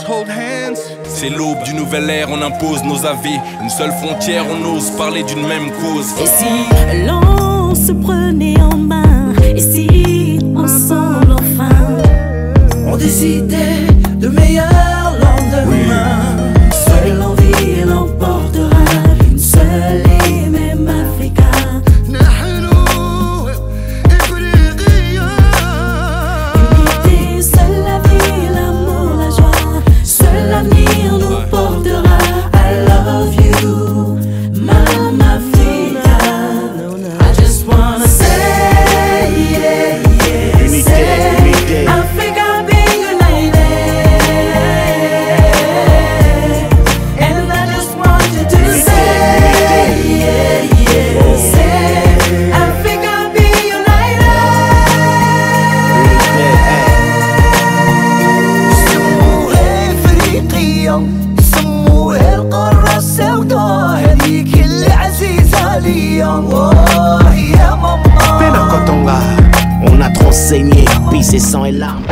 hold hands. C'est l'aube du nouvel ère, on impose nos avis. Une seule frontière, on ose parler d'une même cause. Et si l'on se prenait en main, et si ensemble enfin on décidait de meilleurs lendemains, seule l'envie l'emportera, une seule et même Africa. Unité, seule la vie, l'amour, la joie, seul l'avenir nous portera. I love you, Mama Africa. I just wanna say, yeah, yeah, say, Africa be united. And I just want you to say, yeah, yeah, say, Africa be united. يسموها إفريقيا، يسموها القارة السوداء، هذيك اللي عزيزة ليا يا ماما. Pénacotonga, on a trop saigné, pissé sang et larmes.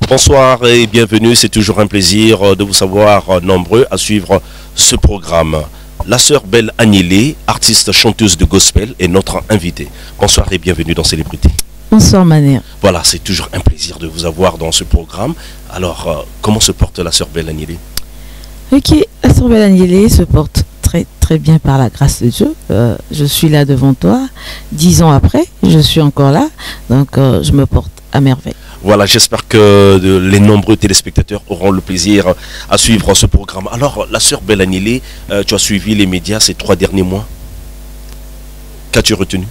Bonsoir et bienvenue, c'est toujours un plaisir de vous savoir nombreux à suivre ce programme. La sœur Belle Agnelé, artiste chanteuse de gospel, est notre invitée. Bonsoir et bienvenue dans Célébrité. Bonsoir Maner. Voilà, c'est toujours un plaisir de vous avoir dans ce programme. Alors, comment se porte la sœur Belle Agnelé? Ok, la sœur Belle Agnelé se porte très bien par la grâce de Dieu. Je suis là devant toi, 10 ans après, je suis encore là, donc je me porte à merveille. Voilà, j'espère que les nombreux téléspectateurs auront le plaisir à suivre ce programme. Alors, la sœur Belle Agnelé, tu as suivi les médias ces 3 derniers mois. Qu'as-tu retenu?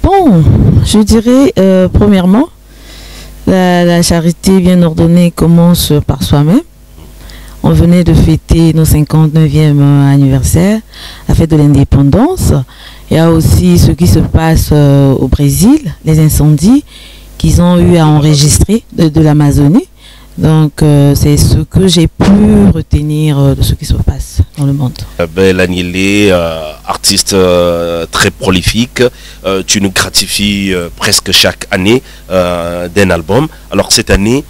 Bon, je dirais premièrement, la charité bien ordonnée commence par soi-même. On venait de fêter nos 59e anniversaire, la fête de l'indépendance. Il y a aussi ce qui se passe au Brésil, les incendies qu'ils ont eu à enregistrer de l'Amazonie. Donc c'est ce que j'ai pu retenir de ce qui se passe dans le monde. Belle Agnelé, artiste très prolifique, tu nous gratifies presque chaque année d'un album. Alors cette année,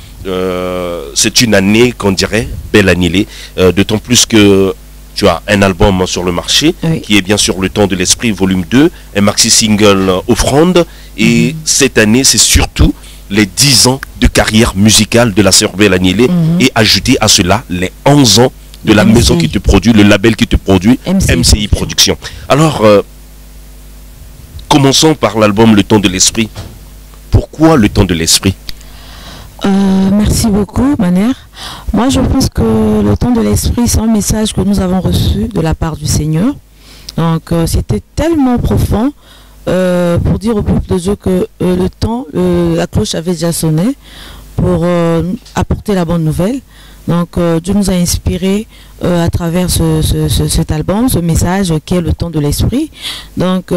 c'est une année qu'on dirait Belle Agnelé, d'autant plus que tu as un album sur le marché, oui, qui est bien sûr Le Temps de l'Esprit volume 2, un maxi-single Offrande, et cette année c'est surtout les 10 ans de carrière musicale de la sœur Belle Agnelé, et ajouter à cela les 11 ans de la maison qui te produit, le label qui te produit, MCI Production. Alors, commençons par l'album Le Temps de l'Esprit. Pourquoi Le Temps de l'Esprit? Merci beaucoup Maner. Moi je pense que le temps de l'esprit, c'est un message que nous avons reçu de la part du Seigneur. Donc c'était tellement profond pour dire au peuple de Dieu que le temps, la cloche avait déjà sonné pour apporter la bonne nouvelle. Donc Dieu nous a inspiré à travers cet album, ce message qui est le temps de l'esprit. Donc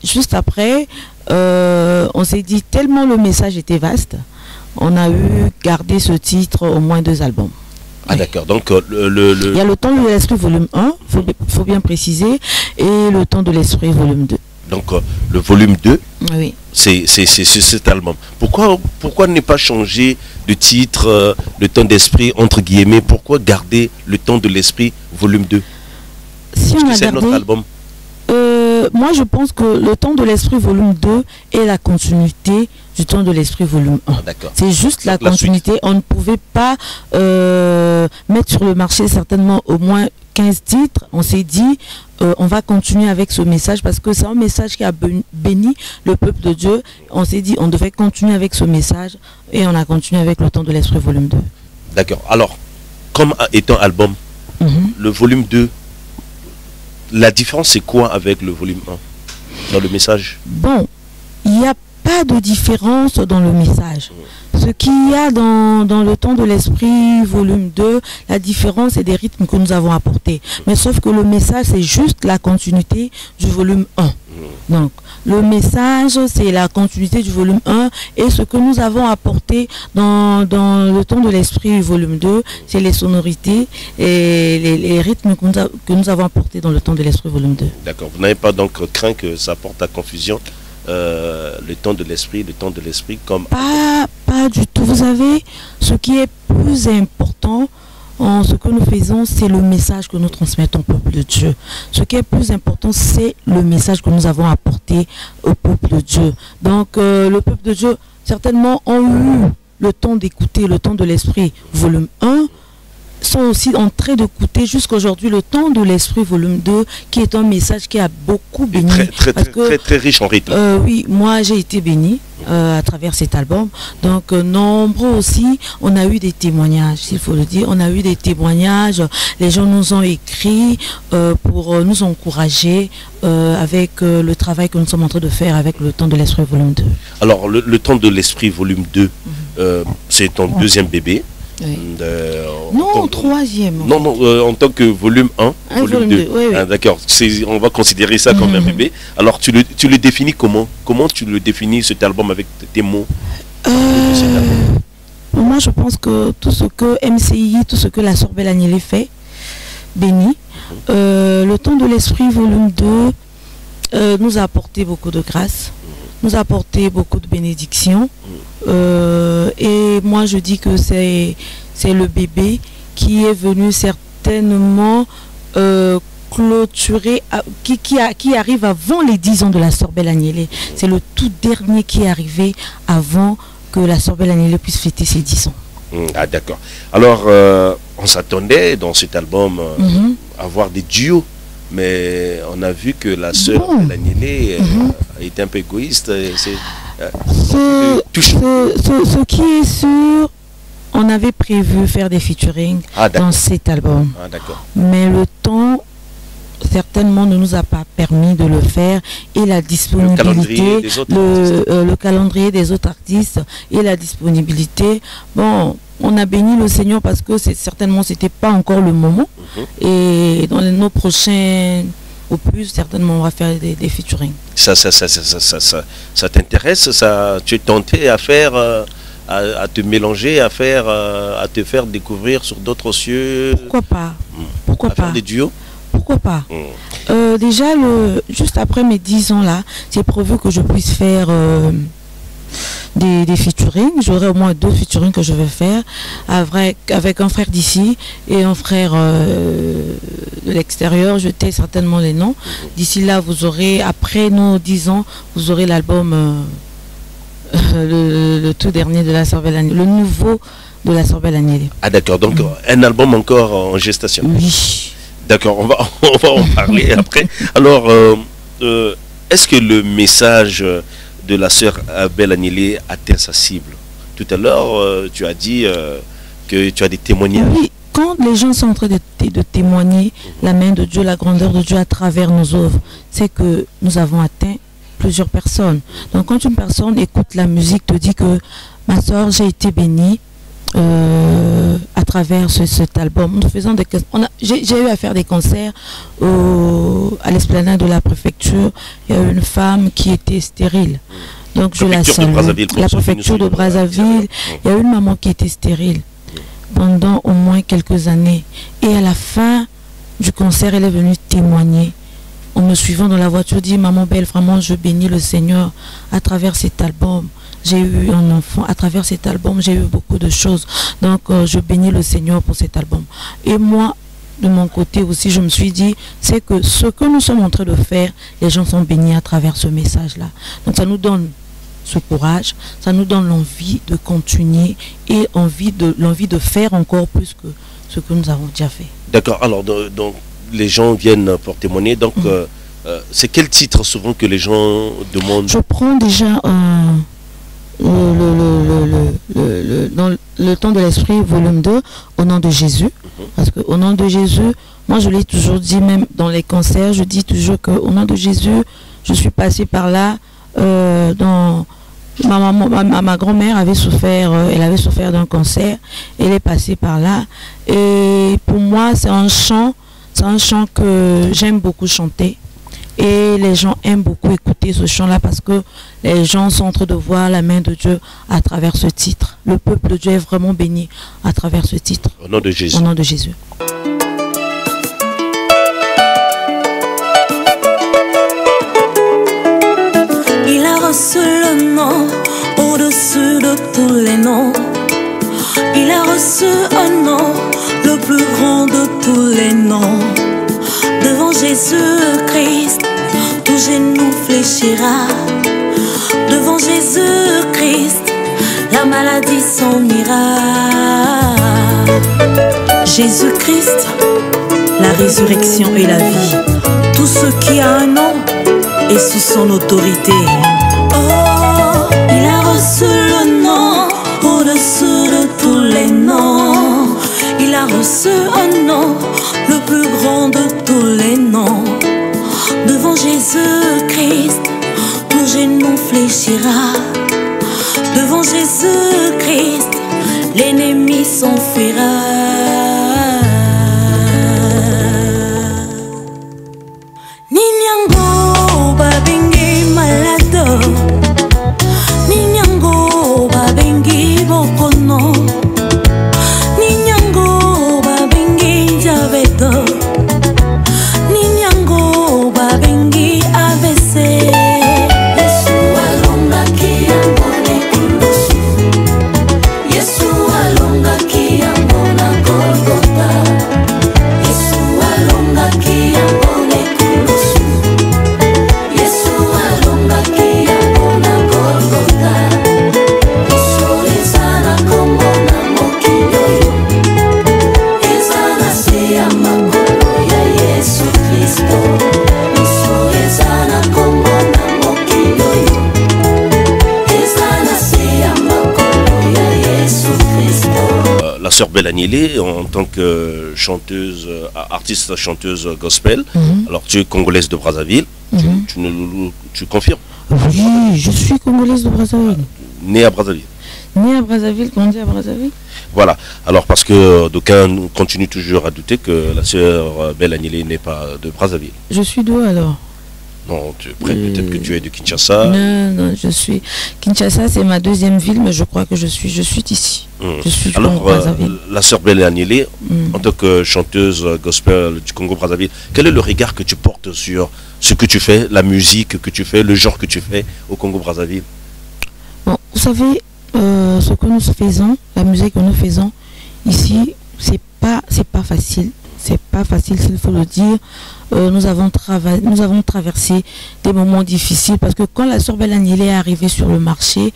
juste après, on s'est dit tellement le message était vaste, on a eu gardé ce titre au moins 2 albums. Ah, oui, d'accord, donc il y a Le Temps de l'Esprit volume 1, faut bien préciser, et Le Temps de l'Esprit volume 2. Donc le volume 2, oui, c'est cet album. Pourquoi ne pas changer de titre, Le Temps d'Esprit entre guillemets? Pourquoi garder Le Temps de l'Esprit volume 2? Si parce que c'est notre album. Moi je pense que Le Temps de l'Esprit volume 2 est la continuité du Temps de l'Esprit volume 1. Ah, c'est juste la continuité. On ne pouvait pas mettre sur le marché certainement au moins 15 titres. On s'est dit on va continuer avec ce message parce que c'est un message qui a béni le peuple de Dieu. On s'est dit on devait continuer avec ce message et on a continué avec Le Temps de l'Esprit volume 2. D'accord. Alors, comme étant album, le volume 2, la différence c'est quoi avec le volume 1 dans le message? Bon, il n'y a pas de différence dans le message. Ce qu'il y a dans Le Temps de l'Esprit volume 2, la différence est des rythmes que nous avons apportés. Mais sauf que le message c'est juste la continuité du volume 1. Donc le message c'est la continuité du volume 1 et ce que nous avons apporté dans Le Temps de l'Esprit volume 2, c'est les sonorités et les rythmes que nous avons apportés dans Le Temps de l'Esprit volume 2. D'accord, vous n'avez pas donc craint que ça porte à confusion? Le temps de l'esprit comme... Pas du tout. vous savez, ce qui est plus important en ce que nous faisons, c'est le message que nous transmettons au peuple de Dieu. Ce qui est plus important, c'est le message que nous avons apporté au peuple de Dieu. Donc, le peuple de Dieu, certainement, ont eu le temps d'écouter, le temps de l'esprit, volume 1, sont aussi en train d'écouter jusqu'à aujourd'hui le temps de l'esprit volume 2, qui est un message qui a beaucoup béni. Très riche en rythme. Oui, moi j'ai été béni à travers cet album. Donc nombreux aussi, on a eu des témoignages, s'il faut le dire. On a eu des témoignages, les gens nous ont écrit pour nous encourager avec le travail que nous sommes en train de faire avec le temps de l'esprit volume 2. Alors le temps de l'esprit volume 2, c'est ton deuxième bébé. Oui. Non, troisième. Non, en tant que volume 1, volume 2. Oui, oui. D'accord, on va considérer ça comme un bébé. Alors, tu le définis comment? Comment tu le définis, cet album, avec tes mots? Moi, je pense que tout ce que MCI, tout ce que la sœur Belle Agnelé fait, béni. Le temps de l'esprit, volume 2, nous a apporté beaucoup de grâce, nous a apporté beaucoup de bénédictions. Et moi je dis que c'est le bébé qui est venu certainement clôturer, qui arrive avant les 10 ans de la sœur Belle Agnelé. C'est le tout dernier qui est arrivé avant que la sœur Belle Agnelé puisse fêter ses 10 ans. Ah d'accord. Alors on s'attendait dans cet album à voir des duos, mais on a vu que la sœur Belle Agnelé a été un peu égoïste. Ce qui est sûr, on avait prévu faire des featuring dans cet album. Mais le temps certainement ne nous a pas permis de le faire, et la disponibilité, le calendrier des autres artistes et la disponibilité. Bon, on a béni le Seigneur parce que certainement c'était pas encore le moment. Et dans nos prochains opus, certainement on va faire des featuring. Ça t'intéresse, ça? Tu es tenté à faire, à te mélanger, à te faire découvrir sur d'autres cieux? Pourquoi pas? Pourquoi pas faire des duos? Pourquoi pas? Déjà, juste après mes 10 ans là, c'est prévu que je puisse faire des featuring. J'aurai au moins 2 featuring que je vais faire avec un frère d'ici et un frère de l'extérieur. Je tais certainement les noms. D'ici là, vous aurez, après nos 10 ans, vous aurez l'album le tout dernier de la sœur Belle Agnelé, le nouveau de la sœur Belle Agnelé. Ah d'accord, donc un album encore en gestation. Oui. D'accord, on va en parler après. Alors, est-ce que le message de la sœur Belle Agnelé atteint sa cible? Tout à l'heure, tu as dit que tu as des témoignages. Oui, quand les gens sont en train de témoigner la main de Dieu, la grandeur de Dieu à travers nos œuvres, c'est que nous avons atteint plusieurs personnes. Donc quand une personne écoute la musique, te dit que ma soeur, j'ai été bénie à travers cet album. Nous faisons j'ai eu à faire des concerts à l'esplanade de la préfecture. Il y a une femme qui était stérile. Donc je la salue. La préfecture de Brazzaville. Il y a une maman qui était stérile pendant au moins quelques années. Et à la fin du concert, elle est venue témoigner. En me suivant dans la voiture, dit: maman belle, vraiment je bénis le Seigneur à travers cet album. J'ai eu un enfant à travers cet album, j'ai eu beaucoup de choses. Donc je bénis le Seigneur pour cet album. Et moi, de mon côté aussi, je me suis dit, c'est que ce que nous sommes en train de faire, les gens sont bénis à travers ce message-là. Donc ça nous donne ce courage, ça nous donne l'envie de continuer et l'envie de faire encore plus que ce que nous avons déjà fait. D'accord, alors donc les gens viennent pour témoigner, donc c'est quel titre souvent que les gens demandent? Je prends déjà dans le temps de l'esprit volume 2, au nom de Jésus, parce que au nom de Jésus, moi je l'ai toujours dit, même dans les concerts, je dis toujours que au nom de Jésus, je suis passée par là. Ma grand-mère avait souffert, elle avait souffert d'un cancer, elle est passée par là, et pour moi c'est un chant que j'aime beaucoup chanter. Et les gens aiment beaucoup écouter ce chant-là parce que les gens sont en train de voir la main de Dieu à travers ce titre. Le peuple de Dieu est vraiment béni à travers ce titre. Au nom de Jésus. Au nom de Jésus. Il a reçu le nom au-dessus de tous les noms. Il a reçu un nom, le plus grand de tous les noms. Devant Jésus-Christ, tout genou fléchira. Devant Jésus-Christ, la maladie s'en ira. Jésus-Christ, la résurrection et la vie. Tout ce qui a un nom est sous son autorité. Oh, il a reçu le nom au-dessus de tous les noms. Il a reçu un nom, le plus grand de tous les noms. Devant Jésus-Christ, tout genou fléchira. Devant Jésus-Christ, l'ennemi s'enfuira. Ninyango babengi malado, Ninyango babengi bokono, Ninyango babengi diabetes, Ninyango babengi AVC. Yesu alonga kiambone kulusu, Yesu alonga kiambona Golgotha, Yesu alonga kiambone kulusu, Yesu alonga kiambona Golgotha. Yesu ezana komona mokili ezana seya makolo ya Yesu Kristo. Yesu ezana komona mokili ezana seya makolo ya Yesu Kristo. La sœur Belle Agnelé, en tant que chanteuse, artiste chanteuse gospel, alors tu es congolaise de Brazzaville, tu confirmes? Oui, je suis congolaise de Brazzaville. Née à Brazzaville. Née à Brazzaville, grandie à Brazzaville. Voilà, alors parce que d'aucuns continuent toujours à douter que la sœur Belle Agnelé n'est pas de Brazzaville. Je suis d'où alors? Non, peut-être que tu es de Kinshasa. Non, je suis... Kinshasa, c'est ma deuxième ville, mais je crois que je suis ici. Je suis du Alors, Congo-Brazzaville. la sœur Belle Agnelé, en tant que chanteuse gospel du Congo-Brazzaville, quel est le regard que tu portes sur ce que tu fais, la musique que tu fais, le genre que tu fais au Congo-Brazzaville? Bon, vous savez, ce que nous faisons, la musique que nous faisons ici, c'est pas facile. C'est pas facile, s'il faut le dire. Nous avons traversé des moments difficiles parce que quand la sœur Belle Agnelé est arrivée sur le marché,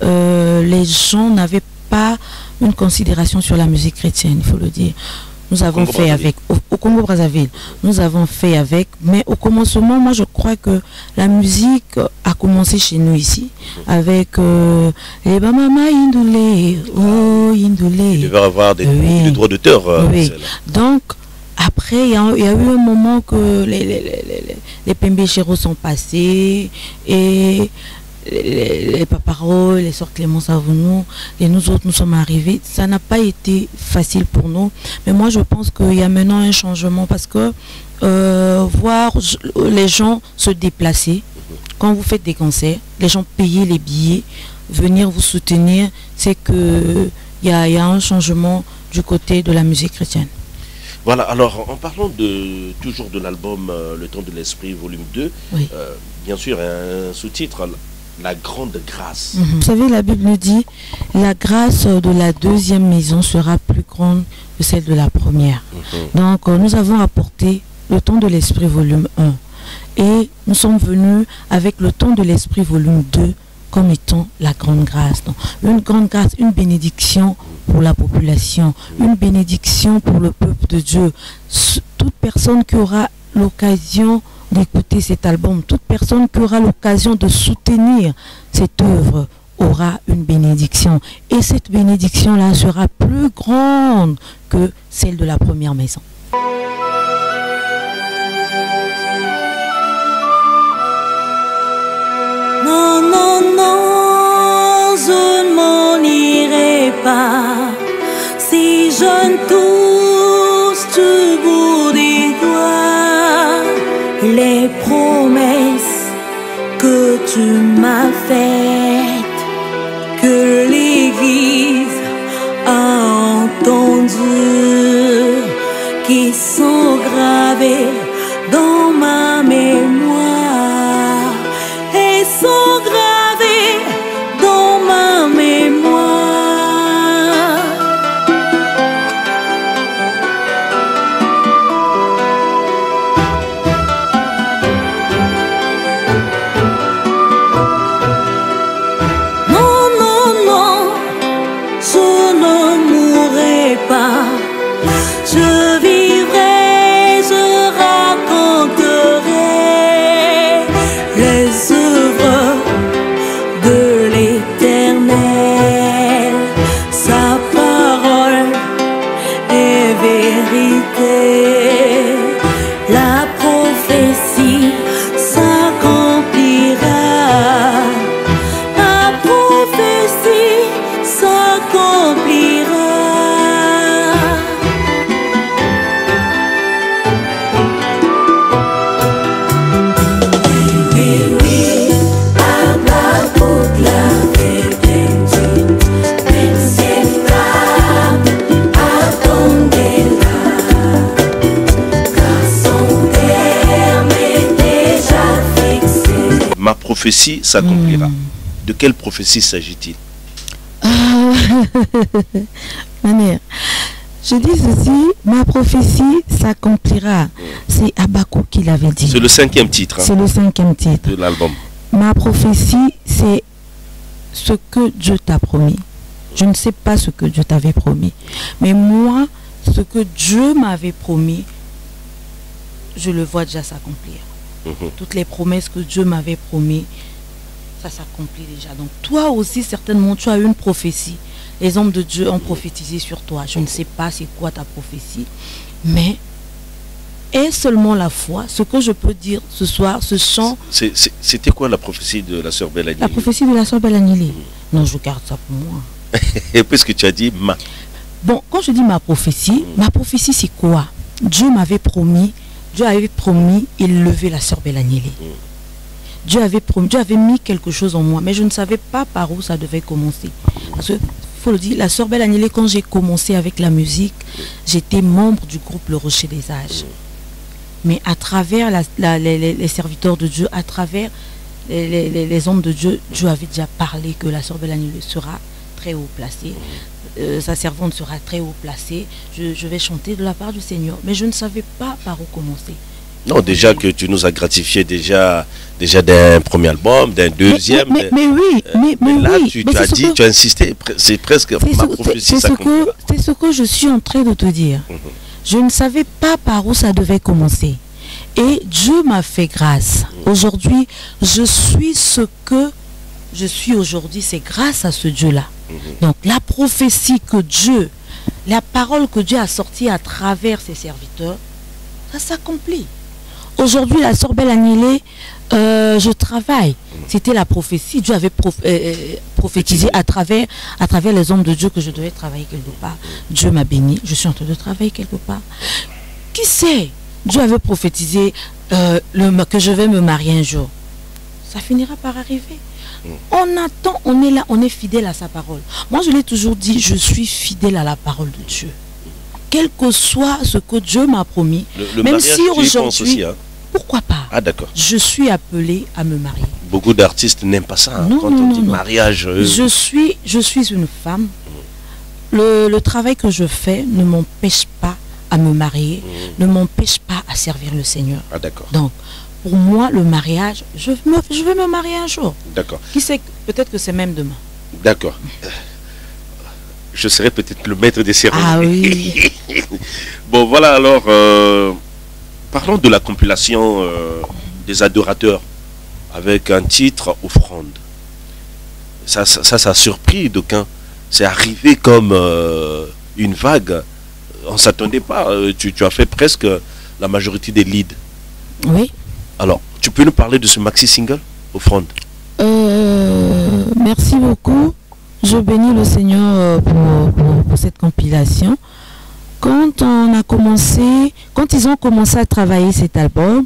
les gens n'avaient pas une considération sur la musique chrétienne, il faut le dire. Nous avons fait avec, au Congo-Brazzaville, nous avons fait avec, mais au commencement, moi je crois que la musique a commencé chez nous ici, avec les Bamama Indoulé, oh Indoulé. Il devait avoir des droits d'auteur. Oui. Donc, après, il y a eu un moment que les Pembéchéros sont passés et les Paparos, les sœurs Clémence Avounou et nous autres, nous sommes arrivés. Ça n'a pas été facile pour nous. Mais moi, je pense qu'il y a maintenant un changement parce que voir les gens se déplacer, quand vous faites des concerts, les gens payer les billets, venir vous soutenir, c'est qu'il y a un changement du côté de la musique chrétienne. Voilà, alors en parlant toujours de l'album Le Temps de l'Esprit volume 2, oui. Bien sûr un sous-titre, La Grande Grâce. Vous savez, la Bible nous dit, la grâce de la deuxième maison sera plus grande que celle de la première. Donc nous avons apporté Le Temps de l'Esprit volume 1 et nous sommes venus avec Le Temps de l'Esprit volume 2 comme étant la grande grâce. Donc, une grande grâce, une bénédiction pour la population, une bénédiction pour le peuple de Dieu. Toute personne qui aura l'occasion d'écouter cet album, toute personne qui aura l'occasion de soutenir cette œuvre aura une bénédiction. Et cette bénédiction-là sera plus grande que celle de la première maison. Non, non, non, je ne m'en irai pas si je ne touche du bout des doigts les promesses que tu m'as faites, que l'Église a entendues, qui sont gravées dans ma mémoire. Sont gravés dans ma pas. Je vivrai, je raconterai les œuvres de l'Éternel. Sa parole est vérité. La prophétie s'accomplira. La prophétie s'accomplira. Ma prophétie s'accomplira. De quelle prophétie s'agit-il? Manière. Je dis ceci, ma prophétie s'accomplira. C'est Habakkuk qui l'avait dit. C'est le 5e titre, hein, C'est le 5e titre. de l'album. Ma prophétie, c'est ce que Dieu t'a promis. Je ne sais pas ce que Dieu t'avait promis. Mais moi, ce que Dieu m'avait promis, je le vois déjà s'accomplir. Toutes les promesses que Dieu m'avait promis, ça s'accomplit déjà. Donc toi aussi, certainement, tu as eu une prophétie. Les hommes de Dieu ont prophétisé sur toi. Je ne sais pas c'est quoi ta prophétie, mais est seulement la foi. Ce que je peux dire ce soir, ce chant... C'était quoi la prophétie de la sœur Belle Agnelli? La prophétie de la sœur Belle Agnelli. Non, je garde ça pour moi. Et puisque tu as dit ma... Bon, quand je dis ma prophétie c'est quoi? Dieu m'avait promis, Dieu avait promis élever la sœur Belle Agnelli. Dieu avait promis, Dieu avait mis quelque chose en moi, mais je ne savais pas par où ça devait commencer. Parce que, faut le dire, la sœur Belle Agnelli, quand j'ai commencé avec la musique, j'étais membre du groupe Le Rocher des Âges. Mais à travers les serviteurs de Dieu, à travers les hommes de Dieu, Dieu avait déjà parlé que la sœur Belle Agnelli sera très haut placée. Sa servante sera très haut placée. Je vais chanter de la part du Seigneur. Mais je ne savais pas par où commencer. Non, déjà que tu nous as gratifié déjà d'un premier album, d'un deuxième. Mais oui, mais là, oui. tu as dit, tu as insisté, c'est presque ma prophétie. C'est ce que je suis en train de te dire. Je ne savais pas par où ça devait commencer. Et Dieu m'a fait grâce. Aujourd'hui, je suis ce que je suis aujourd'hui. C'est grâce à ce Dieu-là. Donc la prophétie que Dieu, la parole que Dieu a sortie à travers ses serviteurs, ça s'accomplit. Aujourd'hui, la sœur Belle Agnelli, je travaille. C'était la prophétie. Dieu avait prophétisé à travers les hommes de Dieu que je devais travailler quelque part. Dieu m'a béni. Je suis en train de travailler quelque part. Qui sait? Dieu avait prophétisé que je vais me marier un jour. Ça finira par arriver. On attend, on est là, on est fidèle à sa parole. Moi, je l'ai toujours dit, je suis fidèle à la parole de Dieu. Quel que soit ce que Dieu m'a promis, même si aujourd'hui, pourquoi pas? Ah, d'accord. Je suis appelée à me marier. Beaucoup d'artistes n'aiment pas ça. Hein, quand on dit mariage. Je suis une femme. Le travail que je fais ne m'empêche pas à me marier, ne m'empêche pas à servir le Seigneur. Ah, d'accord. Donc, pour moi, le mariage, je vais me marier un jour. D'accord. Qui sait, peut-être que c'est même demain. D'accord. Je serai peut-être le maître des cérémonies. Ah oui. Bon, voilà, alors, parlons de la compilation des adorateurs avec un titre Offrande. Ça a surpris d'aucuns. C'est arrivé comme une vague. On ne s'attendait pas. Tu as fait presque la majorité des leads. Oui. Alors, tu peux nous parler de ce maxi-single, Offrande? Merci beaucoup. Je bénis le Seigneur pour cette compilation. Quand ils ont commencé à travailler cet album,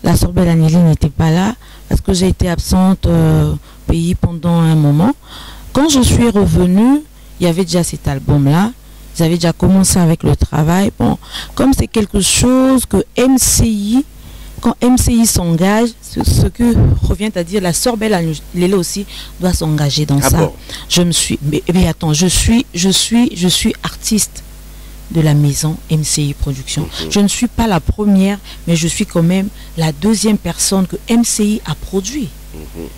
la sœur Belle Agnelli n'était pas là parce que j'ai été absente au pays pendant un moment. Quand je suis revenue, il y avait déjà cet album-là. Ils avaient déjà commencé avec le travail. Bon, comme c'est quelque chose que MCI, quand MCI s'engage, ce que revient à dire la sœur Belle Agnelli aussi doit s'engager dans ça. Bon. Je me suis, mais attends, je suis artiste de la maison MCI Production. Je ne suis pas la première, mais je suis quand même la deuxième personne que MCI a produit.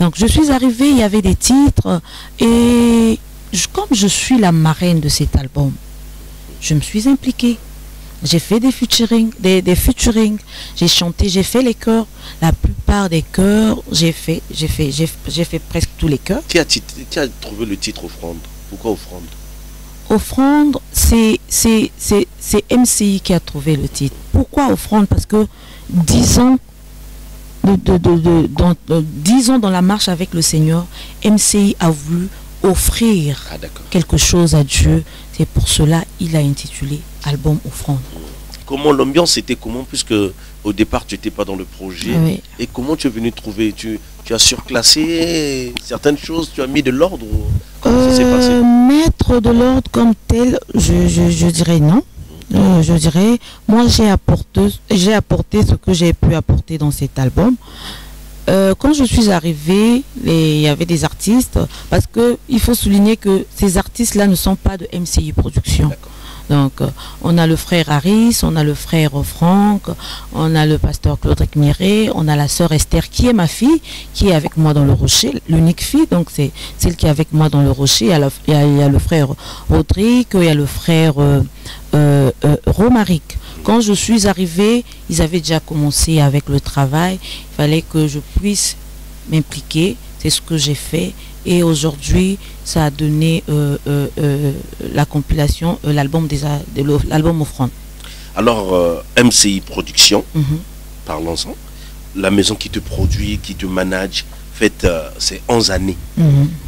Donc je suis arrivée, il y avait des titres et comme je suis la marraine de cet album, je me suis impliquée. J'ai fait des featuring, j'ai chanté, j'ai fait les chœurs. La plupart des chœurs, j'ai fait presque tous les chœurs. Qui a trouvé le titre Offrande? Pourquoi Offrande? Offrande, c'est MCI qui a trouvé le titre. Pourquoi Offrande? Parce que 10 ans, 10 ans dans la marche avec le Seigneur, MCI a voulu offrir quelque chose à Dieu. C'est pour cela qu'il a intitulé album Offrande. Comment l'ambiance était comment, puisque au départ tu n'étais pas dans le projet, oui. Et comment tu es venu trouver, tu as surclassé certaines choses, tu as mis de l'ordre, comment ça s'est passé? Mettre de l'ordre comme tel, je dirais non. Je dirais, moi j'ai apporté ce que j'ai pu apporter dans cet album. Quand je suis arrivée, il y avait des artistes, parce qu'il faut souligner que ces artistes-là ne sont pas de MCI Production. Donc, on a le frère Harris, on a le frère Franck, on a le pasteur Claude Miret, on a la sœur Esther, qui est ma fille, qui est avec moi dans le Rocher, l'unique fille, donc c'est celle qui est avec moi dans le Rocher. Il y a le frère Rodrigue, il y a le frère Romaric. Quand je suis arrivée, ils avaient déjà commencé avec le travail. Il fallait que je puisse m'impliquer. C'est ce que j'ai fait. Et aujourd'hui, ça a donné la compilation, l'album Offrande. Alors, MCI Production, parlons-en. La maison qui te produit, qui te manage, fait ces 11 années.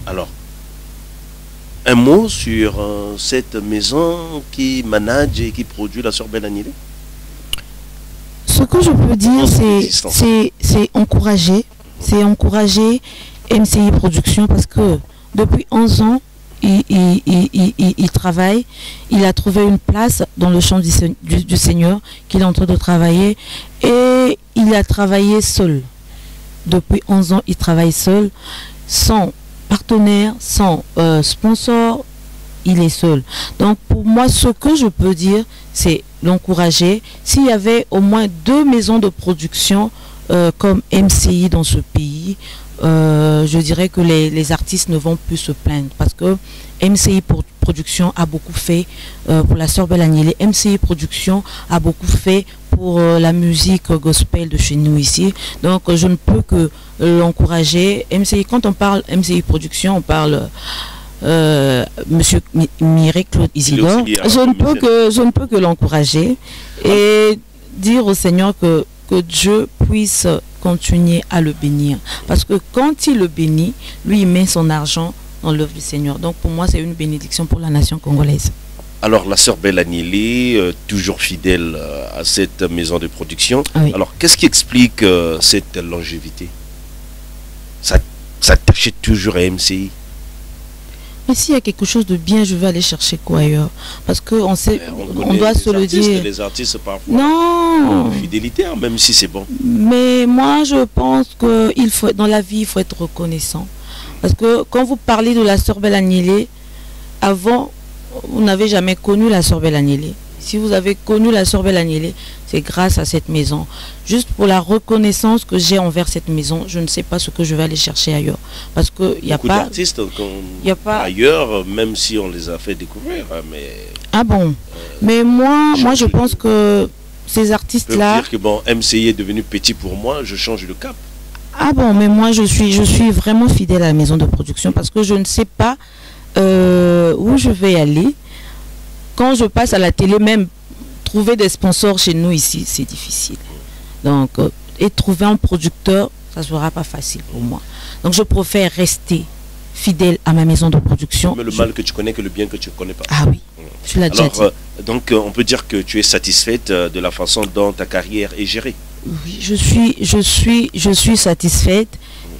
Alors, un mot sur cette maison qui manage et qui produit la sœur Belle Agnelé? Ce que je peux dire, c'est encourager. C'est encourager MCI Production, parce que depuis 11 ans, il travaille. Il a trouvé une place dans le champ du Seigneur qu'il est en train de travailler. Et il a travaillé seul. Depuis 11 ans, il travaille seul, sans partenaire, sans sponsor. Il est seul. Donc pour moi, ce que je peux dire, c'est l'encourager. S'il y avait au moins 2 maisons de production comme MCI dans ce pays, je dirais que les artistes ne vont plus se plaindre, parce que MCI Production a beaucoup fait pour la sœur Belle Agnelé. MCI Production a beaucoup fait pour la musique gospel de chez nous ici. Donc je ne peux que l'encourager. MCI, quand on parle MCI Production, on parle Monsieur Miret, Claude Isidore. Je ne peux que l'encourager et dire au Seigneur que Dieu puisse continuer à le bénir. Parce que quand il le bénit, lui, il met son argent dans l'œuvre du Seigneur. Donc pour moi, c'est une bénédiction pour la nation congolaise. Alors la sœur Belle Agnelé, toujours fidèle à cette maison de production. Oui. Alors qu'est-ce qui explique cette longévité? Ça t'achète toujours à MCI? Mais s'il y a quelque chose de bien, je vais aller chercher quoi ailleurs? Parce qu'on sait, on doit se le dire. Les artistes parfois. Non. Fidélité, hein, même si c'est bon. Mais moi, je pense que dans la vie, il faut être reconnaissant. Parce que quand vous parlez de la sœur Belle Agnelé, avant, vous n'avez jamais connu la sœur Belle Agnelé. Si vous avez connu la sœur Belle Agnelé, c'est grâce à cette maison. Juste pour la reconnaissance que j'ai envers cette maison, je ne sais pas ce que je vais aller chercher ailleurs. Parce qu'il n'y a pas d'artistes ailleurs, même si on les a fait découvrir. Mais, ah bon? Mais moi je pense que ces artistes-là... dire que bon, MCI est devenu petit pour moi, je change le cap. Ah bon, mais moi je suis vraiment fidèle à la maison de production, parce que je ne sais pas où je vais aller. Quand je passe à la télé, même trouver des sponsors chez nous ici, c'est difficile. Donc, et trouver un producteur, ça ne sera pas facile pour moi. Donc, je préfère rester fidèle à ma maison de production. Mais le mal que tu connais que le bien que tu ne connais pas. Ah oui, tu l'as déjà dit. Donc, on peut dire que tu es satisfaite de la façon dont ta carrière est gérée. Oui, je suis satisfaite.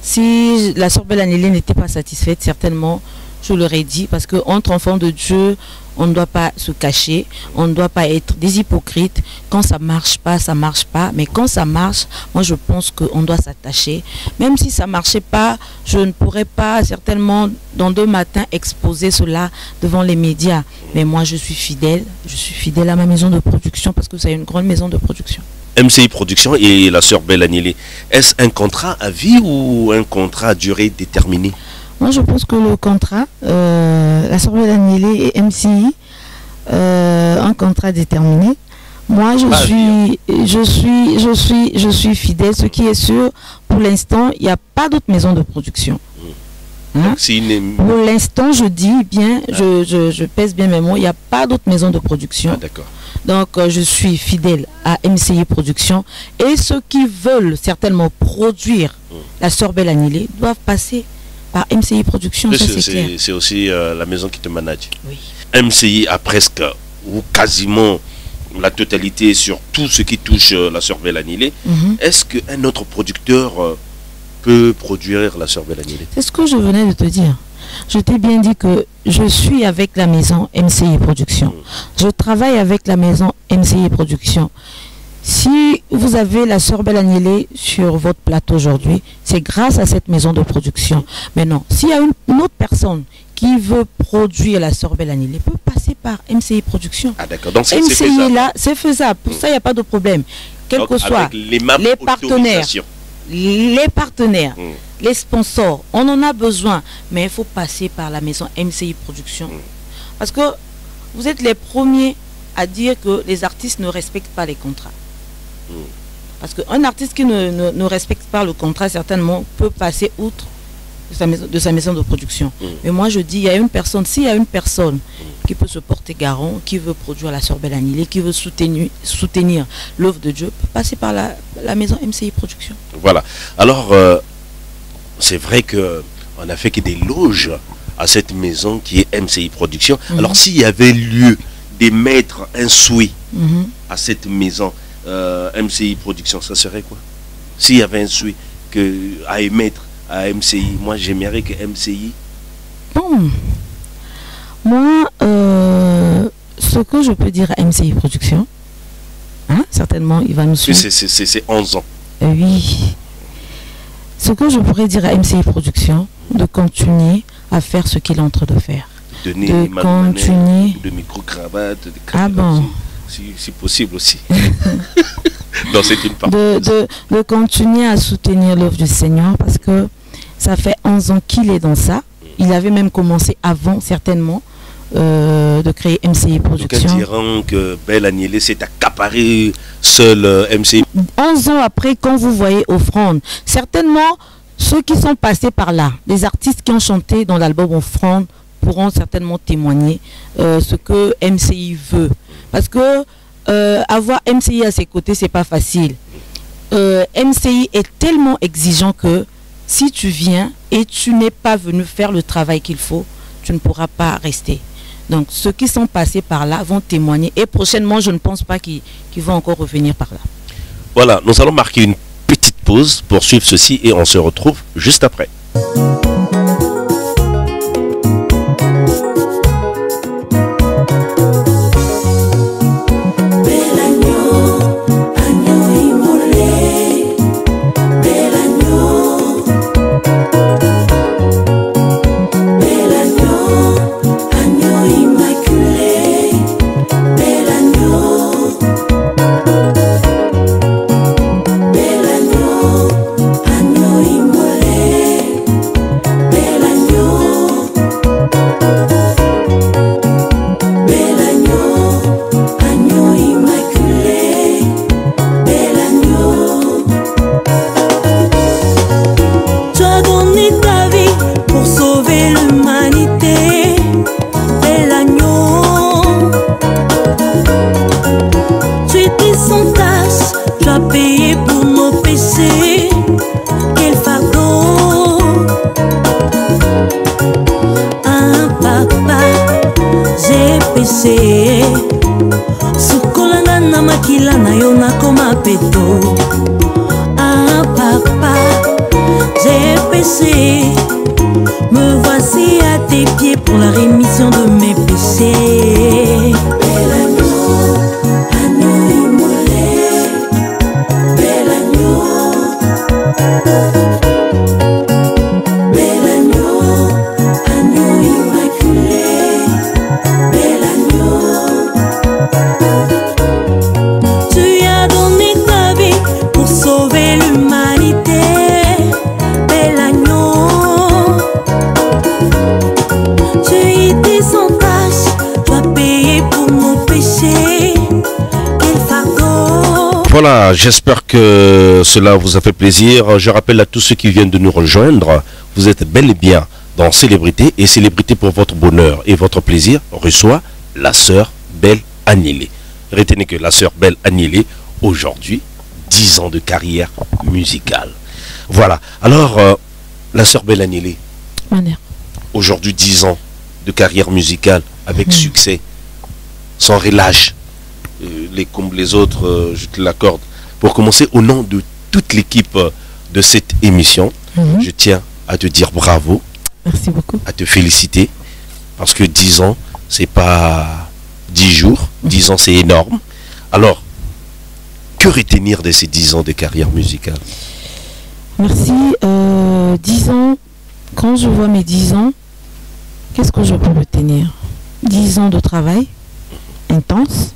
Si la sœur Belle Agnelé n'était pas satisfaite, certainement, je l'aurais dit, parce qu'entre enfants de Dieu, on ne doit pas se cacher, on ne doit pas être des hypocrites. Quand ça marche pas, ça marche pas. Mais quand ça marche, moi je pense qu'on doit s'attacher. Même si ça marchait pas, je ne pourrais pas certainement dans 2 matins exposer cela devant les médias. Mais moi je suis fidèle à ma maison de production, parce que c'est une grande maison de production. MCI Production et la sœur Belle Agnelé, est-ce un contrat à vie ou un contrat à durée déterminée? Moi, je pense que le contrat, la sœur Belle Agnelé et MCI, un contrat déterminé. Moi, je suis fidèle. Ce qui est sûr, pour l'instant, il n'y a pas d'autres maisons de production. Hein? Pour l'instant, je dis bien, je pèse bien mes mots, il n'y a pas d'autres maisons de production. Ah, d'accord. Donc, je suis fidèle à MCI Production. Et ceux qui veulent certainement produire la Sœur Belle Annulée doivent passer par MCI Production. C'est aussi la maison qui te manage. Oui. MCI a presque ou quasiment la totalité sur tout ce qui touche la Sœur Belle Annulée. Est-ce qu'un autre producteur peut produire la Sœur Belle Annulée? C'est ce que je venais de te dire. Je t'ai bien dit que je suis avec la maison MCI Production. Je travaille avec la maison MCI Production. Si vous avez la Sœur Belle Annulée sur votre plateau aujourd'hui, c'est grâce à cette maison de production. Mais non, s'il y a une autre personne qui veut produire la Sœur Belle Annulée, peut passer par MCI Production. Ah d'accord, donc c'est MCI faisable. là, c'est faisable. Pour ça, il n'y a pas de problème. Quel que soit les partenaires, les sponsors, on en a besoin, mais il faut passer par la maison MCI Production. Parce que vous êtes les premiers à dire que les artistes ne respectent pas les contrats. Parce qu'un artiste qui ne respecte pas le contrat, certainement, peut passer outre de sa maison de production. Mais moi, je dis, il y a une personne, s'il y a une personne qui peut se porter garant, qui veut produire la Sœur Belle Annulée, qui veut soutenir l'œuvre de Dieu, peut passer par la maison MCI Production. Voilà. Alors, c'est vrai qu'on a fait que des loges à cette maison qui est MCI Production. Alors, s'il y avait lieu d'émettre un souhait à cette maison MCI Production, ça serait quoi? S'il y avait un souhait à émettre à MCI, moi j'aimerais que MCI... Bon, moi, ce que je peux dire à MCI Production, hein, certainement il va nous suivre. C'est 11 ans. Oui. Ce que je pourrais dire à MCI Production, de continuer à faire ce qu'il est en train de faire. De continuer. De micro-cravates, ah bon. Si possible aussi. Non, c'est une part. De continuer à soutenir l'œuvre du Seigneur, parce que ça fait 11 ans qu'il est dans ça. Il avait même commencé avant, certainement, de créer MCI Production. Donc, diront que Belle Annulée s'est accaparé seul MCI. 11 ans après, quand vous voyez Offrande, certainement, ceux qui sont passés par là, les artistes qui ont chanté dans l'album Offrande, pourront certainement témoigner ce que MCI veut. Parce que avoir MCI à ses côtés, c'est pas facile. MCI est tellement exigeant que si tu viens et tu n'es pas venu faire le travail qu'il faut, tu ne pourras pas rester. Donc ceux qui sont passés par là vont témoigner. Et prochainement, je ne pense pas qu'ils vont encore revenir par là. Voilà, nous allons marquer une petite pause pour suivre ceci et on se retrouve juste après. Sukolanga na makila na yo nakoma peto. Ah papa, j'ai péché. Me voici à tes pieds pour la rémission de mes péchés. Bel agneau, agneau immolé. Bel agneau. Bel agneau, agneau immaculé. Bel agneau. Tu as donné ta vie pour sauver l'humanité. Bel agneau. Tu étais sans tache, Voilà, j'espère que cela vous a fait plaisir. Je rappelle à tous ceux qui viennent de nous rejoindre, vous êtes bel et bien dans Célébrité, et Célébrité pour votre bonheur et votre plaisir reçoit la sœur Belle Agnelé. Retenez que la sœur Belle Agnelé, aujourd'hui, 10 ans de carrière musicale. Voilà, alors la sœur Belle Agnelé, aujourd'hui 10 ans de carrière musicale avec succès, sans relâche. Comme les autres, je te l'accorde. Pour commencer, au nom de toute l'équipe de cette émission, je tiens à te dire bravo. Merci beaucoup. À te féliciter. Parce que 10 ans, c'est pas 10 jours. 10 ans, c'est énorme. Alors, que retenir de ces 10 ans de carrière musicale? Merci. 10 ans, quand je vois mes 10 ans, qu'est-ce que je peux retenir? 10 ans de travail intense.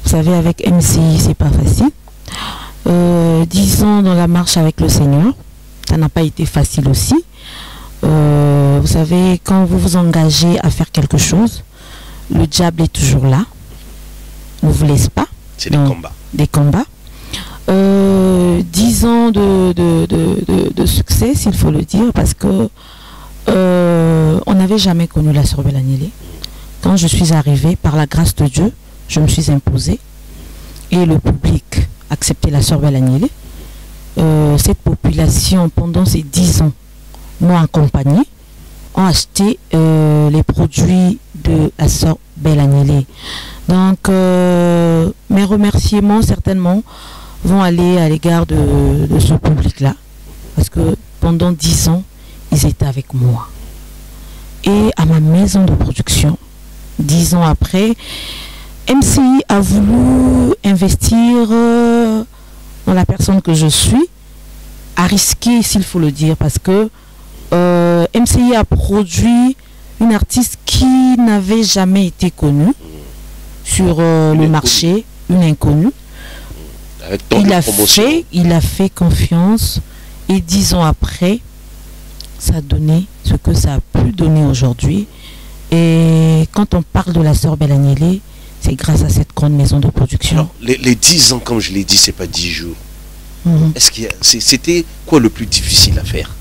Vous savez, avec MCI, c'est pas facile. 10 ans dans la marche avec le Seigneur, ça n'a pas été facile aussi. Vous savez, quand vous vous engagez à faire quelque chose, le diable est toujours là, ne vous laisse pas. C'est des combats. Des combats. 10 ans de succès, s'il faut le dire, parce que on n'avait jamais connu la sœur Belle Agnelé. Quand je suis arrivée, par la grâce de Dieu, je me suis imposée et le public acceptait la sœur Belle Agnelé. Cette population, pendant ces 10 ans, m'ont accompagné, ont acheté les produits de la sœur Belle Agnelé. Donc, mes remerciements, certainement, vont aller à l'égard de ce public-là. Parce que pendant 10 ans, ils étaient avec moi. Et à ma maison de production, 10 ans après, MCI a voulu investir dans la personne que je suis, a risqué, s'il faut le dire, parce que MCI a produit une artiste qui n'avait jamais été connue sur le marché, une inconnue. Il a fait confiance, et 10 ans après, ça a donné ce que ça a pu donner aujourd'hui. Et quand on parle de la sœur Belle Agnelé, c'est grâce à cette grande maison de production. Alors, les 10 ans, comme je l'ai dit, c'est pas 10 jours. Est-ce qu'il c'était quoi le plus difficile à faire?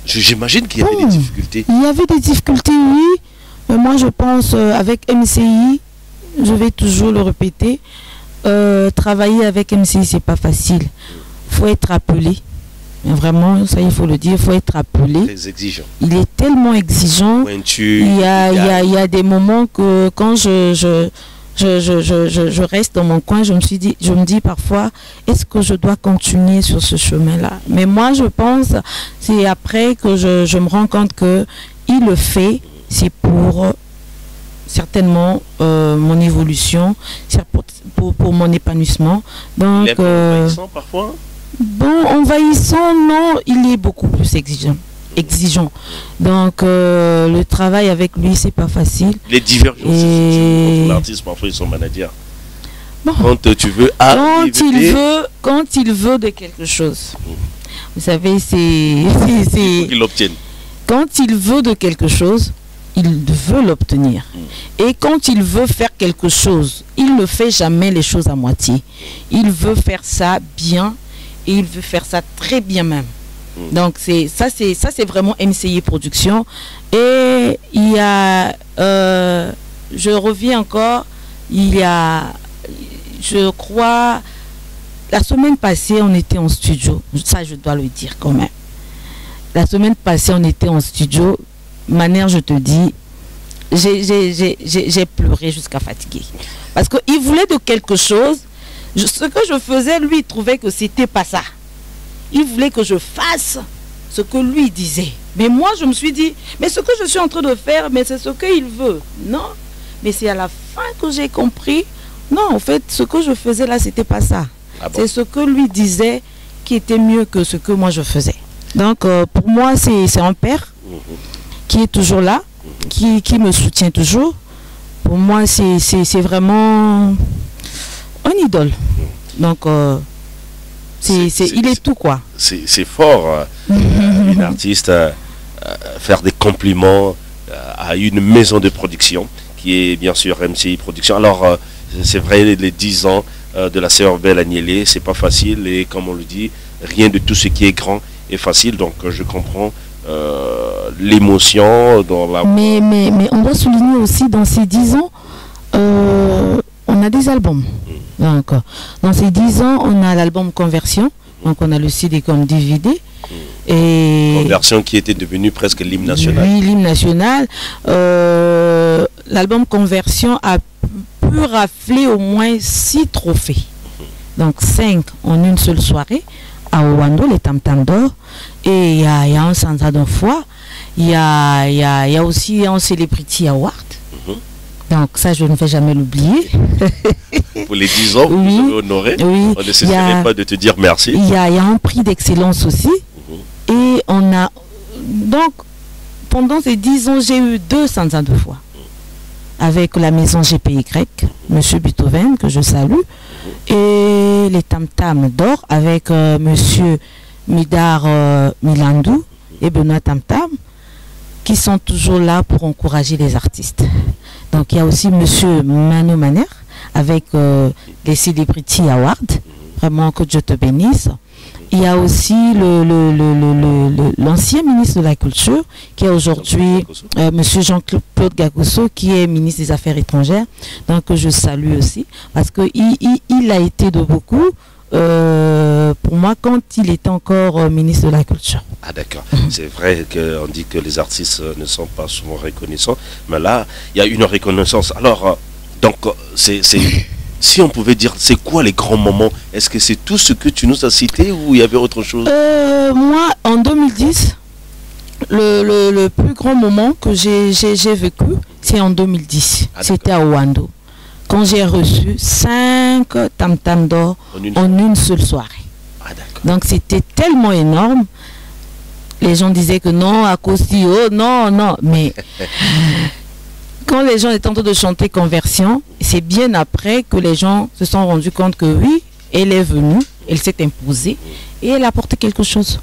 J'imagine qu'il y avait des difficultés. Il y avait des difficultés, oui. Mais moi, je pense, avec MCI, je vais toujours le répéter, travailler avec MCI, c'est pas facile. Il faut être appelé. Vraiment, ça il faut le dire, il faut être appelé. Très exigeant. Il est tellement exigeant. Pointu, il y a des moments que quand je reste dans mon coin, je me dis parfois, est-ce que je dois continuer sur ce chemin-là? Mais moi, je pense, c'est après que je me rends compte que il le fait, c'est pour certainement mon évolution, pour mon épanouissement. Donc, il est envahissant parfois? Bon, envahissant, non, il est beaucoup plus exigeant. Donc, le travail avec lui, c'est pas facile. Les divergences entre l'artiste, parfois, ils sont managers. Bon. Quand tu veux quand il veut de quelque chose. Vous savez, il faut qu'il l'obtienne. Quand il veut de quelque chose, il veut l'obtenir. Et quand il veut faire quelque chose, il ne fait jamais les choses à moitié. Il veut faire ça bien. Et il veut faire ça très bien même. Donc ça c'est vraiment MCI Production. Et il y a, je reviens encore, il y a, je crois, la semaine passée on était en studio. Ça je dois le dire quand même. La semaine passée on était en studio. Manière, je te dis, j'ai pleuré jusqu'à fatiguer. Parce qu'il voulait de quelque chose. Ce que je faisais, lui, il trouvait que c'était pas ça. Il voulait que je fasse ce que lui disait. Mais moi, je me suis dit, mais ce que je suis en train de faire, mais c'est ce qu'il veut. Non, mais c'est à la fin que j'ai compris. Non, en fait, ce que je faisais là, c'était pas ça. Ah bon? C'est ce que lui disait qui était mieux que ce que moi je faisais. Donc, pour moi, c'est un père qui est toujours là, qui me soutient toujours. Pour moi, c'est vraiment un idole. Donc, il est tout, quoi. C'est fort, une artiste, faire des compliments à une maison de production, qui est bien sûr MCI Production. Alors, c'est vrai, les 10 ans, de la sœur Belle Agnelé, c'est pas facile et comme on le dit, rien de tout ce qui est grand est facile. Donc je comprends l'émotion dans la... Mais on doit souligner aussi dans ces 10 ans, on a des albums. Donc, dans ces 10 ans, on a l'album Conversion. Donc on a le CD comme DVD. Et Conversion qui était devenue presque l'hymne national. Oui, l'hymne national. L'album Conversion a pu rafler au moins 6 trophées. Donc 5 en une seule soirée à Owando, les Tam Tam d'or. Et il y a un Sansa d'Enfoi. Il y a aussi un Celebrity Award. Donc ça, je ne vais jamais l'oublier. Pour les 10 ans, oui, vous avez honoré. Oui, on ne cesserait pas de te dire merci. Il y a un prix d'excellence aussi. Et on a... Donc, pendant ces 10 ans, j'ai eu 2 Sansa d'Enfoi. Avec la maison GPY, M. Beethoven, que je salue. Et les Tam Tam d'or avec M. Midar Milandou et Benoît Tam Tam, qui sont toujours là pour encourager les artistes. Donc il y a aussi M. Mano Maner avec les Celebrity Awards. Vraiment que Dieu te bénisse. Il y a aussi l'ancien ministre de la Culture, qui est aujourd'hui M. Jean-Claude Gagosso, qui est ministre des Affaires étrangères. Donc je salue aussi, parce qu'il a été de beaucoup pour moi quand il était encore ministre de la Culture. Ah d'accord, c'est vrai qu'on dit que les artistes ne sont pas souvent reconnaissants, mais là, il y a une reconnaissance. Alors, donc, si on pouvait dire, c'est quoi les grands moments? Est-ce que c'est tout ce que tu nous as cité ou il y avait autre chose? Moi, en 2010, le plus grand moment que j'ai vécu, c'est en 2010. C'était à Owando. Quand j'ai reçu 5 Tam Tam d'or en une seule soirée. Ah, donc c'était tellement énorme. Les gens disaient que non, à cause du haut, non. Mais quand les gens étaient en train de chanter Conversion, c'est bien après que les gens se sont rendus compte que oui, elle est venue, elle s'est imposée et elle a apporté quelque chose.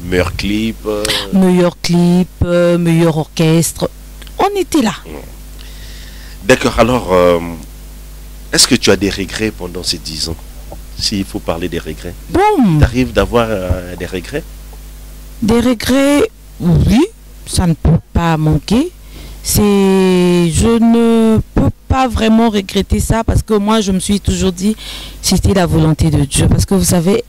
Meilleur clip. Meilleur clip, meilleur orchestre. On était là. D'accord, alors, est-ce que tu as des regrets pendant ces 10 ans? S'il faut parler des regrets. Bon. Tu arrives d'avoir des regrets? Des regrets, oui, ça ne peut pas manquer. Je ne peux pas vraiment regretter ça parce que moi, je me suis toujours dit, c'était la volonté de Dieu. Parce que vous savez,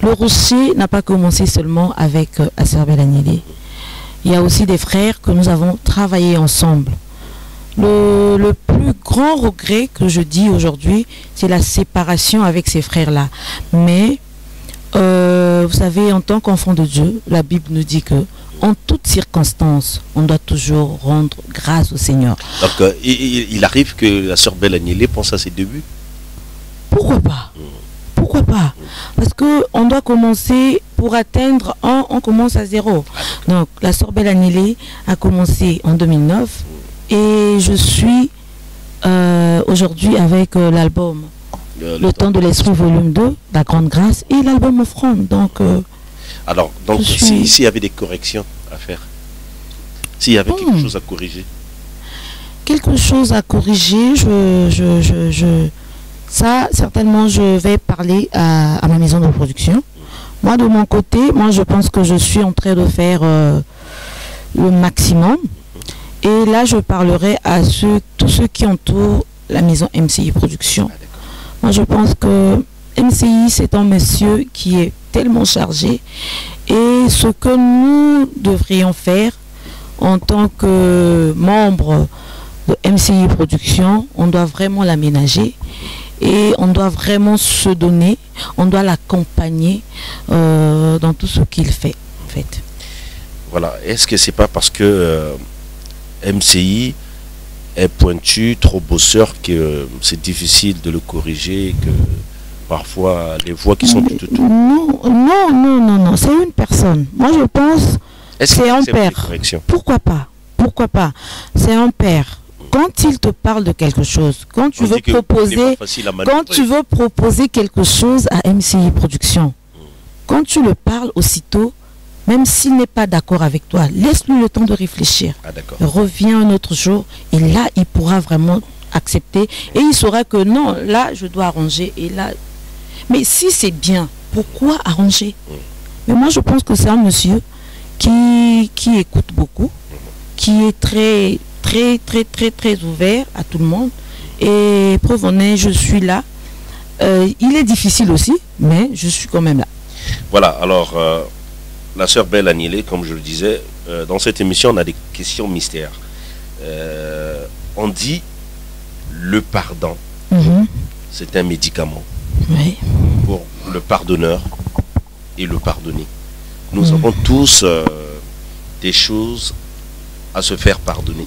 le rocher n'a pas commencé seulement avec la sœur Belle Agnelé. Il y a aussi des frères que nous avons travaillé ensemble. Le plus grand regret que je dis aujourd'hui, c'est la séparation avec ces frères-là. Mais, vous savez, en tant qu'enfant de Dieu, la Bible nous dit que en toutes circonstances, on doit toujours rendre grâce au Seigneur. Donc, il arrive que la sœur Belle Agnelé pense à ses débuts? Pourquoi pas? Pourquoi pas? Parce qu'on doit commencer, pour atteindre 1, on commence à 0. Donc, la sœur Belle Agnelé a commencé en 2009. Et je suis aujourd'hui avec l'album Le Temps de l'Esprit volume 2, La Grande Grâce, et l'album Offrande. Donc, alors, s'il y avait des corrections à faire, s'il y avait quelque chose à corriger? Quelque chose à corriger, ça, certainement, je vais parler à ma maison de production. Moi, de mon côté, je pense que je suis en train de faire le maximum. Et là, je parlerai à tous ceux qui entourent la maison MCI Production. Moi, je pense que MCI, c'est un monsieur qui est tellement chargé. Et ce que nous devrions faire en tant que membre de MCI Production, on doit vraiment l'aménager. Et on doit vraiment se donner, on doit l'accompagner dans tout ce qu'il fait, en fait. Voilà. Est-ce que c'est pas parce que... MCI est pointu, trop bosseur, que c'est difficile de le corriger, que parfois les voix qui sont tout autour? Non, c'est une personne. Moi je pense que c'est un père. Pourquoi pas? C'est un père. Quand il te parle de quelque chose, quand tu veux proposer quelque chose à MCI Production, quand tu le parles aussitôt, même s'il n'est pas d'accord avec toi, laisse-lui le temps de réfléchir. Ah, reviens un autre jour et là, il pourra vraiment accepter. Et il saura que non, là, je dois arranger. Et là, mais si c'est bien, pourquoi arranger? Mais moi, je pense que c'est un monsieur qui écoute beaucoup, qui est très ouvert à tout le monde. Et preuve en est, je suis là. Il est difficile aussi, mais je suis quand même là. Voilà, alors, la sœur Belle Agnelé, comme je le disais, dans cette émission, on a des questions mystères. On dit le pardon, c'est un médicament pour le pardonneur et le pardonné. Nous avons tous des choses à se faire pardonner.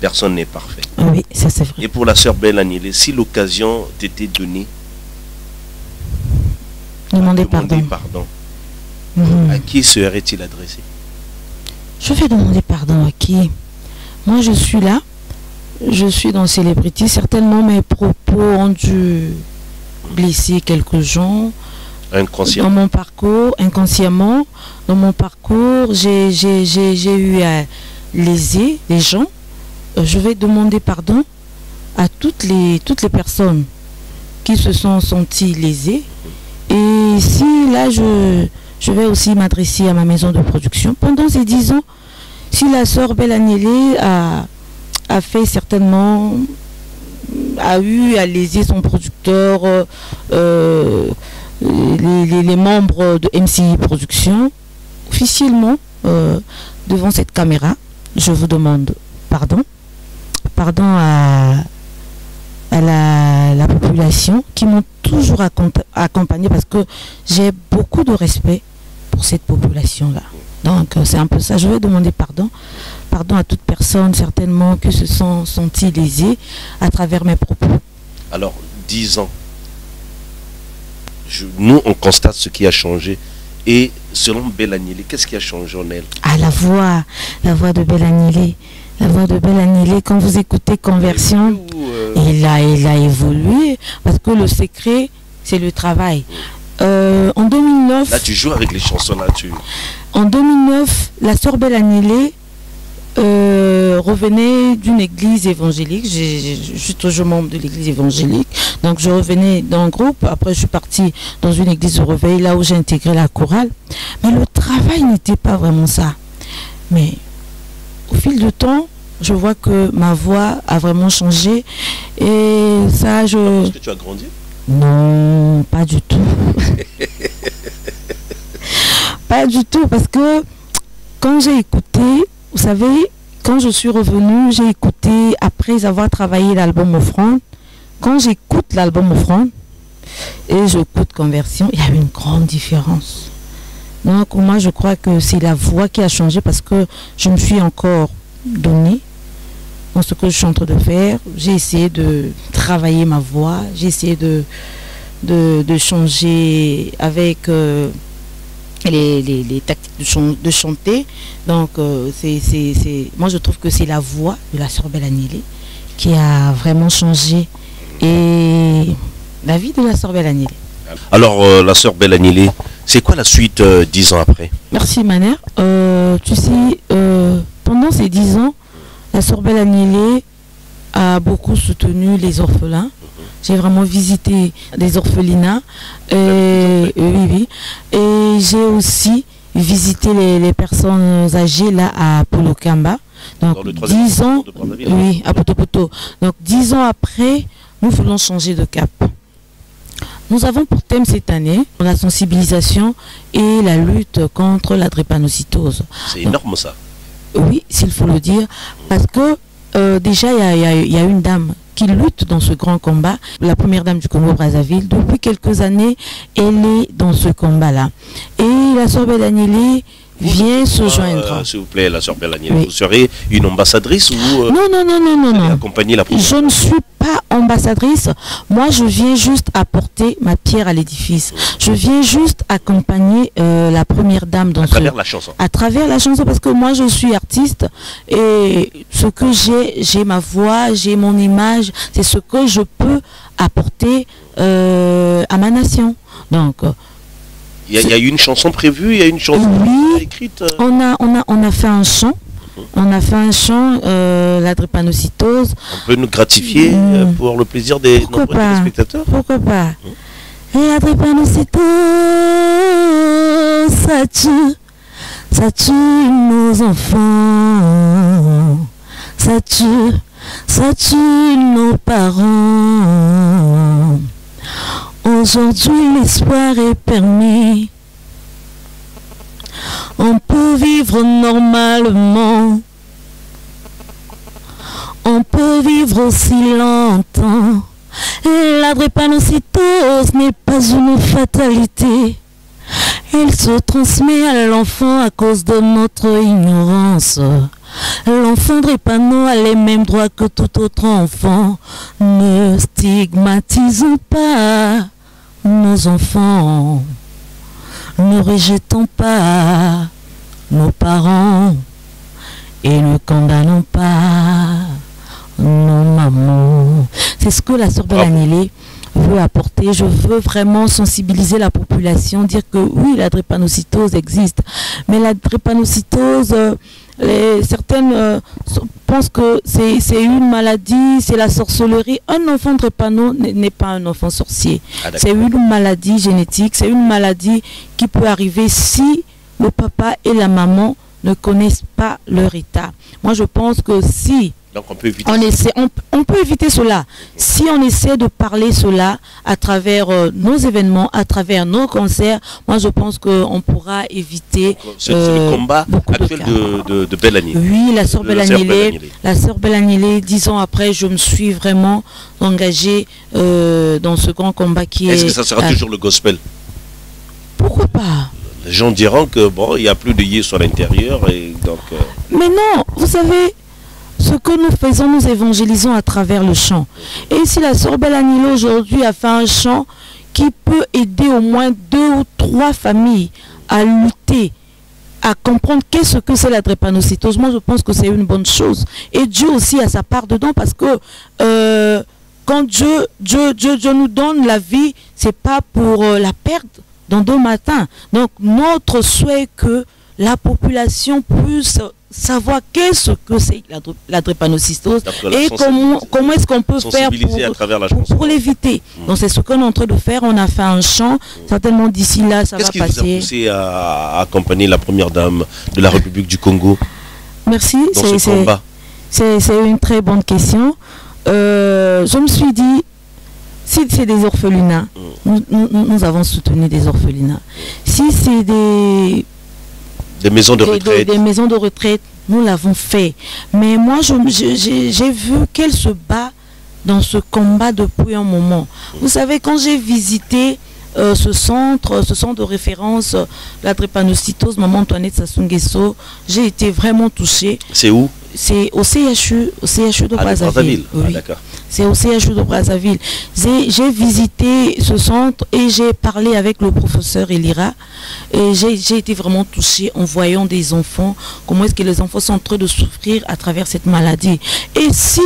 Personne n'est parfait. Oui, ça c'est vrai. Et pour la sœur Belle Agnelé, si l'occasion t'était donnée, demander pardon. À qui serait-il adressé? Je vais demander pardon à qui? Moi, je suis là. Je suis dans Célébrité. Certainement, mes propos ont dû blesser quelques gens. Dans mon parcours, inconsciemment, dans mon parcours, j'ai eu à léser les gens. Je vais demander pardon à toutes les personnes qui se sont senties lésées. Et si là, je vais aussi m'adresser à ma maison de production. Pendant ces 10 ans, si la sœur Belle Agnelé a fait certainement, a eu à léser son producteur, les membres de MCI Production, officiellement, devant cette caméra, je vous demande pardon. Pardon à la population qui m'ont toujours accompagné parce que j'ai beaucoup de respect pour cette population-là. Donc c'est un peu ça. Je vais demander pardon à toute personne certainement qui se sont senties lésées à travers mes propos. Alors, 10 ans. Nous, on constate ce qui a changé. Et selon Belle Agnelé, qu'est-ce qui a changé en elle? Ah, la voix de Belle Agnelé. La voix de Belle Agnelé, quand vous écoutez Conversion, il a évolué. Parce que le secret, c'est le travail. En 2009... Là, tu joues avec les chansons là-dessus. En 2009, la sœur Belle Agnelé revenait d'une église évangélique. Je suis toujours membre de l'église évangélique. Donc je revenais d'un groupe. Après je suis partie dans une église de réveil, là où j'ai intégré la chorale. Mais le travail n'était pas vraiment ça. Mais au fil du temps, je vois que ma voix a vraiment changé. Et ça, Est-ce que tu as grandi? Non, pas du tout. Pas du tout, parce que quand j'ai écouté, vous savez, quand je suis revenue, j'ai écouté, après avoir travaillé l'album Offrande, quand j'écoute l'album Offrande et j'écoute Conversion, il y a une grande différence. Donc moi je crois que c'est la voix qui a changé parce que je me suis encore donnée dans ce que je suis en train de faire. J'ai essayé de travailler ma voix, j'ai essayé de changer avec... les tactiques de chanter. Donc moi je trouve que c'est la voix de la sœur Belle Agnelé qui a vraiment changé et la vie de la sœur Belle Agnelé. Alors la sœur Belle Agnelé, c'est quoi la suite 10 ans après? Merci Maner. Tu sais, pendant ces 10 ans, la sœur Belle Agnelé a beaucoup soutenu les orphelins. J'ai vraiment visité des orphelinats. Oui. Et j'ai aussi visité les personnes âgées là à Polokamba. Donc 10 ans, oui, à Poto. Donc 10 ans après, nous voulons changer de cap. Nous avons pour thème cette année la sensibilisation et la lutte contre la drépanocytose. C'est énorme ça. Oui, s'il faut le dire, parce que déjà il y a une dame qui lutte dans ce grand combat, la première dame du Congo-Brazzaville. Depuis quelques années, elle est dans ce combat-là. Et la sœur Belle Agnelé vient se joindre. S'il vous plaît, la sœur Belle Agnelé, vous serez une ambassadrice ou non. accompagner la Je ne suis pas ambassadrice. Moi, je viens juste apporter ma pierre à l'édifice. Je viens juste accompagner la première dame dans travers la chanson. À travers la chanson, parce que moi, je suis artiste et ce que j'ai ma voix, j'ai mon image, c'est ce que je peux apporter à ma nation. Donc, il y a une chanson prévue, il y a une chanson écrite. On a fait un chant On a fait un chant, la drépanocytose. On peut nous gratifier pour le plaisir des nombreux téléspectateurs? Pourquoi pas? La drépanocytose, ça tue nos enfants, ça tue nos parents. Aujourd'hui l'espoir est permis, on peut vivre normalement, on peut vivre aussi longtemps. La drépanocytose n'est pas une fatalité, elle se transmet à l'enfant à cause de notre ignorance. L'enfant drépano a les mêmes droits que tout autre enfant. Ne stigmatisons pas nos enfants, ne rejetons pas nos parents et ne condamnons pas nos mamans. C'est ce que la sœur Belanile veut apporter. Je veux vraiment sensibiliser la population, dire que oui, la drépanocytose existe, mais la drépanocytose, certaines pensent que c'est une maladie, c'est la sorcellerie. Un enfant drépano n'est pas un enfant sorcier. C'est une maladie génétique, c'est une maladie qui peut arriver si le papa et la maman ne connaissent pas leur état. Moi, je pense que si donc on peut éviter, on peut éviter cela si on essaie de parler cela à travers nos événements, à travers nos concerts. Moi, je pense qu'on pourra éviter. C'est le combat actuel de Belanile. Oui, la sœur Belanile, 10 ans après, je me suis vraiment engagée dans ce grand combat qui est... Est-ce que ça sera toujours le gospel? Pourquoi pas? Les gens diront que bon, il n'y a plus de Yesu à l'intérieur et donc... Mais non, vous savez... Ce que nous faisons, nous évangélisons à travers le chant. Et si la sœur Belanile aujourd'hui a fait un chant qui peut aider au moins 2 ou 3 familles à lutter, à comprendre qu'est-ce que c'est la drépanocytose, moi je pense que c'est une bonne chose. Et Dieu aussi a sa part dedans, parce que quand Dieu nous donne la vie, c'est pas pour la perdre dans 2 matins. Donc notre souhait est que la population puisse savoir qu'est-ce que c'est la drépanocytose et comment est-ce qu'on peut faire pour l'éviter. Donc c'est ce qu'on est en train de faire. On a fait un chant, certainement d'ici là ça va passer. Qu'est-ce qui vous a poussé à accompagner la première dame de la République du Congo? Merci, c'est une très bonne question. Je me suis dit, si c'est des orphelinats, nous avons soutenu des orphelinats. Si c'est des maisons de retraite. Des maisons de retraite, nous l'avons fait. Mais moi, j'ai vu qu'elle se bat dans ce combat depuis un moment. Vous savez, quand j'ai visité ce centre de référence, la drépanocytose, Maman Antoinette Sassou Nguesso, j'ai été vraiment touchée. C'est où? C'est au CHU de Brazzaville. Oui. D'accord. C'est au CHU de Brazzaville. J'ai visité ce centre et j'ai parlé avec le professeur Elira. Et j'ai été vraiment touchée en voyant des enfants, comment est-ce que les enfants sont en train de souffrir à travers cette maladie. Et si,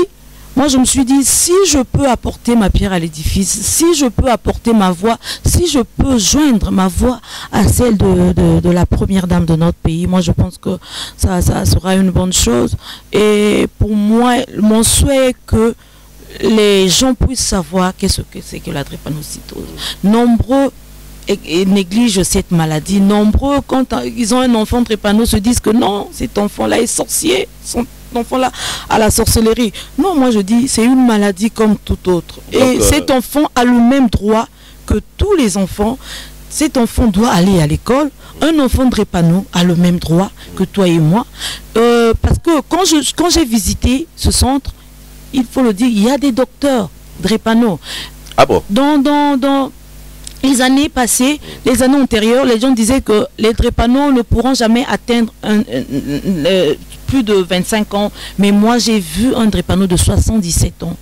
moi je me suis dit, si je peux apporter ma pierre à l'édifice, si je peux apporter ma voix, si je peux joindre ma voix à celle de la première dame de notre pays, moi je pense que ça sera une bonne chose. Et pour moi, mon souhait est que les gens puissent savoir qu'est-ce que c'est que la drépanocytose. Nombreux négligent cette maladie. Nombreux, quand ils ont un enfant drépano, se disent que non, cet enfant-là est sorcier, son enfant-là a la sorcellerie. Non, moi je dis, c'est une maladie comme tout autre. Et cet enfant a le même droit que tous les enfants. Cet enfant doit aller à l'école. Un enfant drépano a le même droit que toi et moi. Parce que quand j'ai visité ce centre, il faut le dire, il y a des docteurs drépano. Ah bon? Dans les années passées, les années antérieures, les gens disaient que les drépanos ne pourront jamais atteindre plus de 25 ans. Mais moi, j'ai vu un drépano de 77 ans.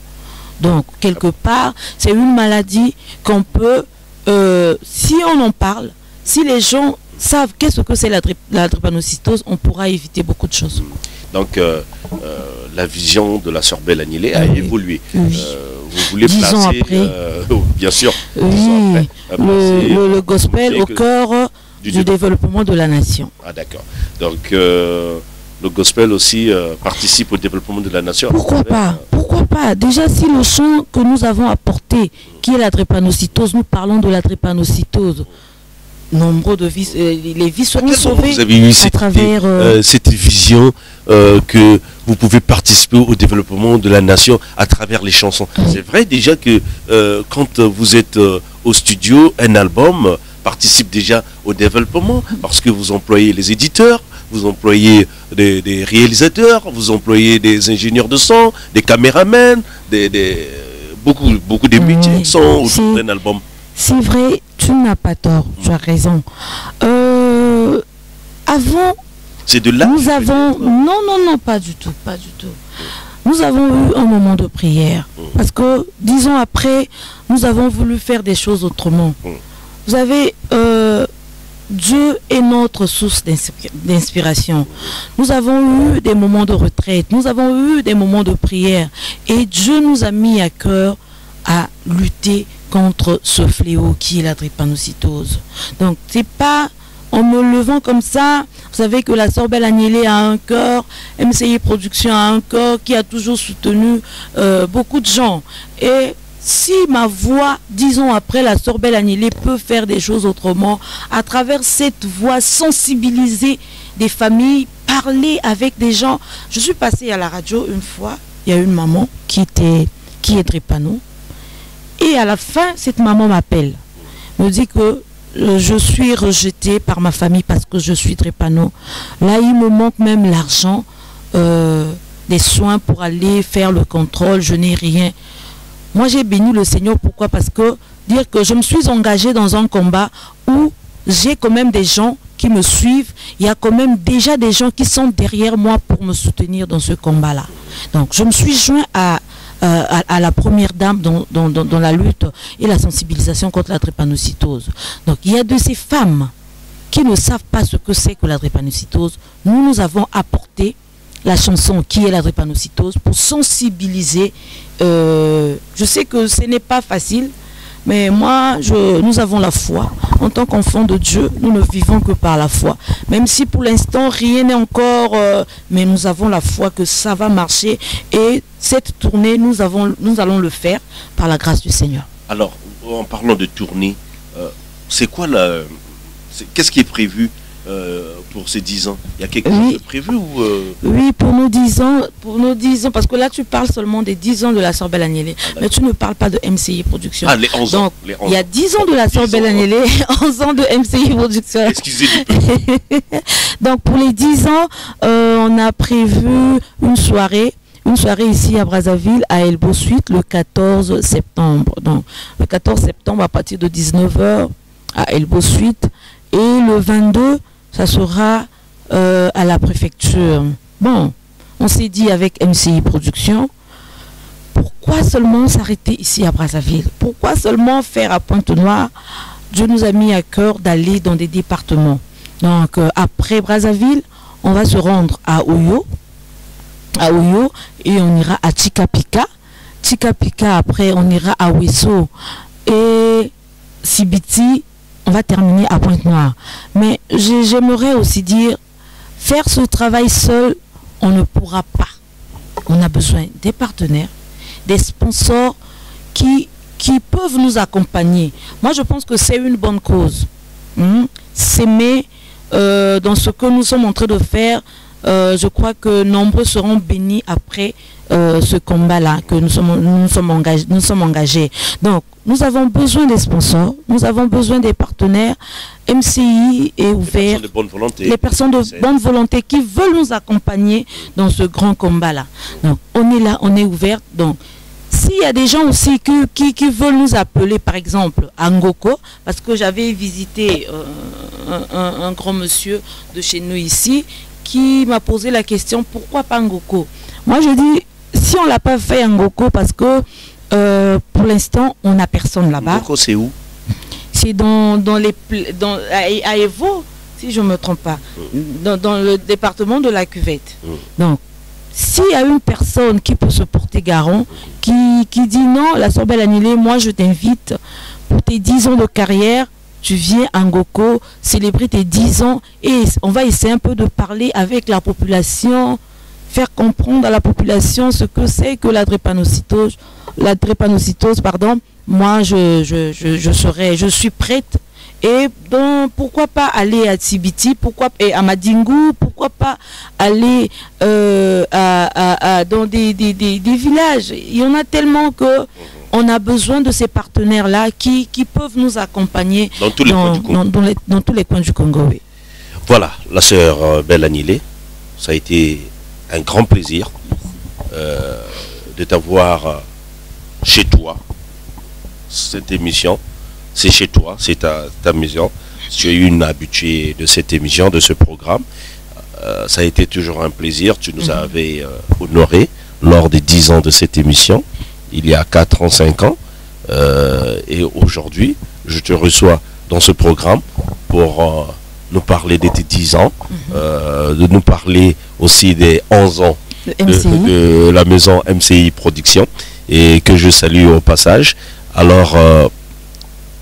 Donc, quelque part, c'est une maladie qu'on peut, si on en parle, si les gens savent qu'est-ce que c'est la drépanocytose, on pourra éviter beaucoup de choses. Donc, la vision de la sœur Belanile a évolué. Oui. Vous voulez placer, bien sûr, oui, le gospel au cœur du développement de la nation. Ah d'accord. Donc, le gospel aussi participe au développement de la nation. Pourquoi pas? Pourquoi pas? Déjà, si le chant que nous avons apporté, qui est la drépanocytose, nous parlons de la drépanocytose, nombreux de vies, les vies seront sauvées. Vous avez eu cette vision que vous pouvez participer au développement de la nation à travers les chansons. C'est vrai déjà que quand vous êtes au studio, un album participe déjà au développement parce que vous employez les éditeurs, vous employez des réalisateurs, vous employez des ingénieurs de son, des caméramans, beaucoup de métiers sont autour d'un album. C'est vrai, tu n'as pas tort, tu as raison. Avant, c'est de là. Nous avons... Non, pas du tout, pas du tout. Nous avons eu un moment de prière. Parce que, 10 ans après, nous avons voulu faire des choses autrement. Vous savez, Dieu est notre source d'inspiration. Nous avons eu des moments de retraite, nous avons eu des moments de prière. Et Dieu nous a mis à cœur à lutter contre ce fléau qui est la drépanocytose. Donc, c'est pas en me levant comme ça. Vous savez que la Sœur Belle Agnelée a un cœur, MCI Production a un cœur qui a toujours soutenu beaucoup de gens. Et si ma voix, 10 ans après, la Sœur Belle Agnelée peut faire des choses autrement, à travers cette voix, sensibiliser des familles, parler avec des gens. Je suis passée à la radio une fois, il y a une maman qui est drépano. Et à la fin, cette maman m'appelle, me dit que je suis rejetée par ma famille parce que je suis drépano. Là, il me manque même l'argent, des soins pour aller faire le contrôle, je n'ai rien. Moi, j'ai béni le Seigneur. Pourquoi? Parce que dire que je me suis engagée dans un combat où j'ai quand même des gens qui me suivent. Il y a quand même déjà des gens qui sont derrière moi pour me soutenir dans ce combat-là. Donc, je me suis joint à la première dame dans la lutte et la sensibilisation contre la drépanocytose. Donc, il y a de ces femmes qui ne savent pas ce que c'est que la drépanocytose. Nous avons apporté la chanson qui est la drépanocytose pour sensibiliser. Je sais que ce n'est pas facile, mais moi, nous avons la foi. En tant qu'enfants de Dieu, nous ne vivons que par la foi. Même si pour l'instant, rien n'est encore... mais nous avons la foi que ça va marcher. Et cette tournée, nous allons le faire par la grâce du Seigneur. Alors, en parlant de tournée, c'est quoi la... Qu'est-ce qui est prévu pour ces 10 ans? Il y a quelque chose de prévu ou Oui, pour nos 10 ans, parce que là tu parles seulement des 10 ans de la Sœur Belle Agnelée, mais tu ne parles pas de MCI Production. Ah, les 11 ans. Donc, il y a 10 ans de la Sœur Belle Agnelée, 11 ans de MCI Production. Excusez-moi. Donc pour les 10 ans, on a prévu une soirée ici à Brazzaville, à Elbow Suite, le 14 septembre. Donc le 14 septembre à partir de 19 h à Elbow Suite, et le 22, ça sera à la préfecture. Bon, on s'est dit avec MCI Production, pourquoi seulement s'arrêter ici à Brazzaville? Pourquoi seulement faire à Pointe-Noire? Dieu nous a mis à cœur d'aller dans des départements. Donc après Brazzaville, on va se rendre à Oyo, et on ira à Chikapika. Chikapika, après on ira à Wesso et Sibiti. On va terminer à Pointe-Noire. Mais j'aimerais aussi dire, faire ce travail seul, on ne pourra pas. On a besoin des partenaires, des sponsors qui peuvent nous accompagner. Moi, je pense que c'est une bonne cause. S'aimer dans ce que nous sommes en train de faire, je crois que nombreux seront bénis après ce combat-là que nous sommes engagés. Donc, nous avons besoin des sponsors, nous avons besoin des partenaires. MCI est ouvert. Les personnes de bonne volonté qui veulent nous accompagner dans ce grand combat-là. Donc, on est là, on est ouvert. Donc, s'il y a des gens aussi qui veulent nous appeler, par exemple, à Ngoko, parce que j'avais visité un grand monsieur de chez nous ici, qui m'a posé la question, pourquoi pas Ngoko? Moi, je dis, si on ne l'a pas fait à Ngoko, parce que pour l'instant, on n'a personne là-bas. Ngoko, c'est où? C'est à Evo, si je ne me trompe pas, dans le département de la Cuvette. Donc, s'il y a une personne qui peut se porter garant, qui dit non, la Sœur Belle Agnelée, moi je t'invite pour tes 10 ans de carrière, tu viens à Ngoko célébrer tes 10 ans et on va essayer un peu de parler avec la population, faire comprendre à la population ce que c'est que la drépanocytose. La drépanocytose, pardon. Moi, je suis prête. Et donc, pourquoi pas aller à Tsibiti, et à Madingu, pourquoi pas aller dans des villages. Il y en a tellement que on a besoin de ces partenaires-là qui peuvent nous accompagner dans tous les coins du Congo. Dans tous les coins du Congo, oui. Voilà, la sœur Belle Agnelé, ça a été un grand plaisir de t'avoir chez toi. Cette émission, c'est chez toi, c'est ta maison. Tu es une habituée de cette émission, de ce programme. Ça a été toujours un plaisir. Tu nous avais honoré lors des 10 ans de cette émission, il y a 4 ans, 5 ans. Et aujourd'hui, je te reçois dans ce programme pour nous parler de tes 10 ans, de nous parler aussi des 11 ans de la maison MCI Production, et que je salue au passage. Alors,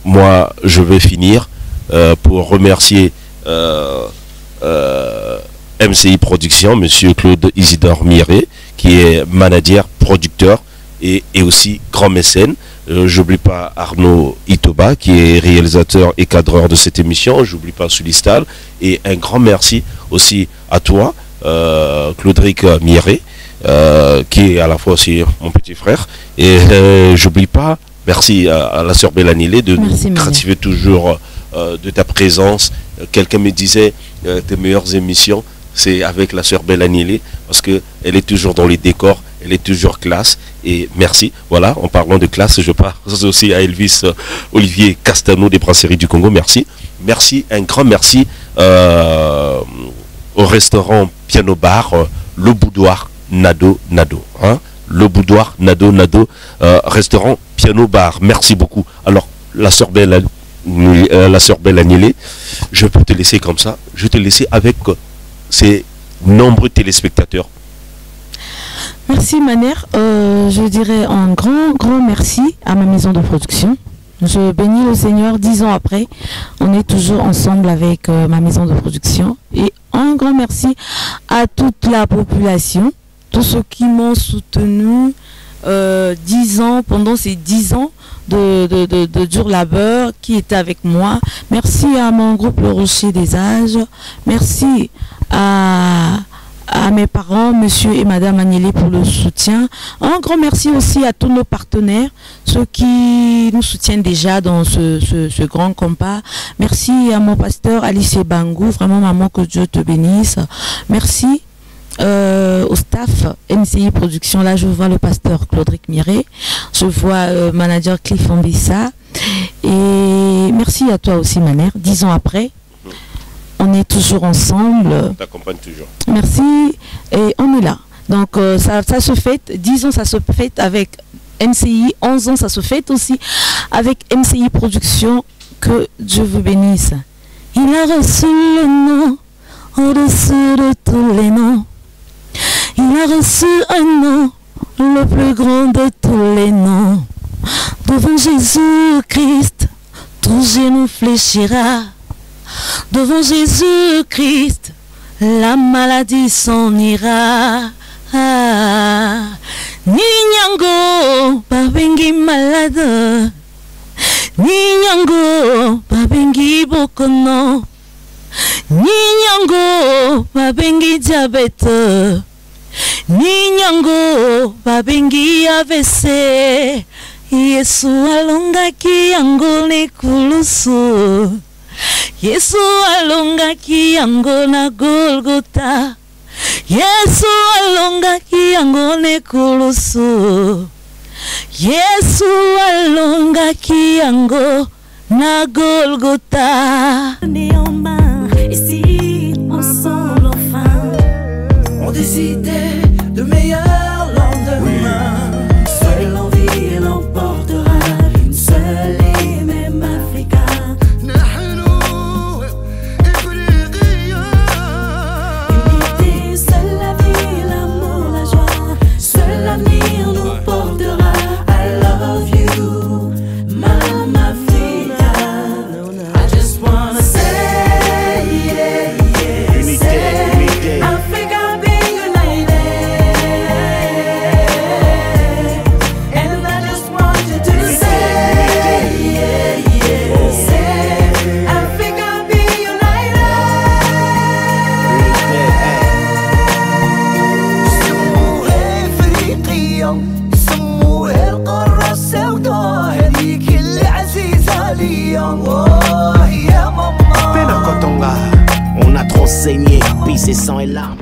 moi, je vais finir pour remercier MCI Production, monsieur Claude Isidore Miré, qui est manager, producteur et aussi grand mécène. J'oublie pas Arnaud Itoba, qui est réalisateur et cadreur de cette émission. J'oublie pas Sulistal. Et un grand merci aussi à toi, Claudric Miré, qui est à la fois aussi mon petit frère. Et j'oublie pas, merci à la sœur Belle Agnelé de nous gratifier toujours de ta présence. Quelqu'un me disait, tes meilleures émissions, c'est avec la sœur Belle Agnelé, parce qu'elle est toujours dans les décors, elle est toujours classe. Et merci. Voilà, en parlant de classe, je passe aussi à Elvis Olivier Castano des Brasseries du Congo. Merci. Merci, un grand merci au restaurant Piano Bar, le Boudoir Nado Nado. Hein? Le Boudoir Nado Nado, restaurant Piano Bar. Merci beaucoup. Alors, la sœur Belle Agnelé, je peux te laisser comme ça. Je vais te laisser avec ces nombreux téléspectateurs. Merci Maner. Je dirais un grand merci à ma maison de production. Je bénis le Seigneur 10 ans après. On est toujours ensemble avec ma maison de production. Et un grand merci à toute la population, tous ceux qui m'ont soutenu 10 ans, pendant ces 10 ans de dur labeur, qui étaient avec moi. Merci à mon groupe Le Rocher des Âges. Merci à mes parents, monsieur et madame Agnelé, pour le soutien. Un grand merci aussi à tous nos partenaires, ceux qui nous soutiennent déjà dans ce grand combat. Merci à mon pasteur Alice Bangou, vraiment maman, que Dieu te bénisse. Merci au staff MCI Production. Là je vois le pasteur Claudric Miré, je vois manager Cliff Ambissa, et merci à toi aussi Maner. 10 ans après, on est toujours ensemble. T'accompagne toujours. Merci, et on est là. Donc ça se fête, 10 ans ça se fête avec MCI, 11 ans ça se fête aussi avec MCI Production. Que Dieu vous bénisse. Il a reçu le nom au-dessus de tous les noms. Il a reçu un nom, le plus grand de tous les noms. Devant Jésus-Christ, tout genou fléchira. Devant Jésus-Christ, la maladie s'en ira. Ninyango, babengi malade. Ninyango, babengi bokono. Ninyango, babengi diabète. Ninyango, babengi AVC. Yesu alongaki yango nekulusu. Yesu alongaki yango na Golgotha. Yesu alongaki yango nekulusu. Yesu alongaki yango na Golgotha. Et si ensemble enfin on décidait de meilleurs lendemains, seule l'envie l'emportera, une seule et même Africa. Unité, seule la vie, l'amour, la joie, seul l'avenir nous portera. I love you, Mama Africa. I just sang et larmes.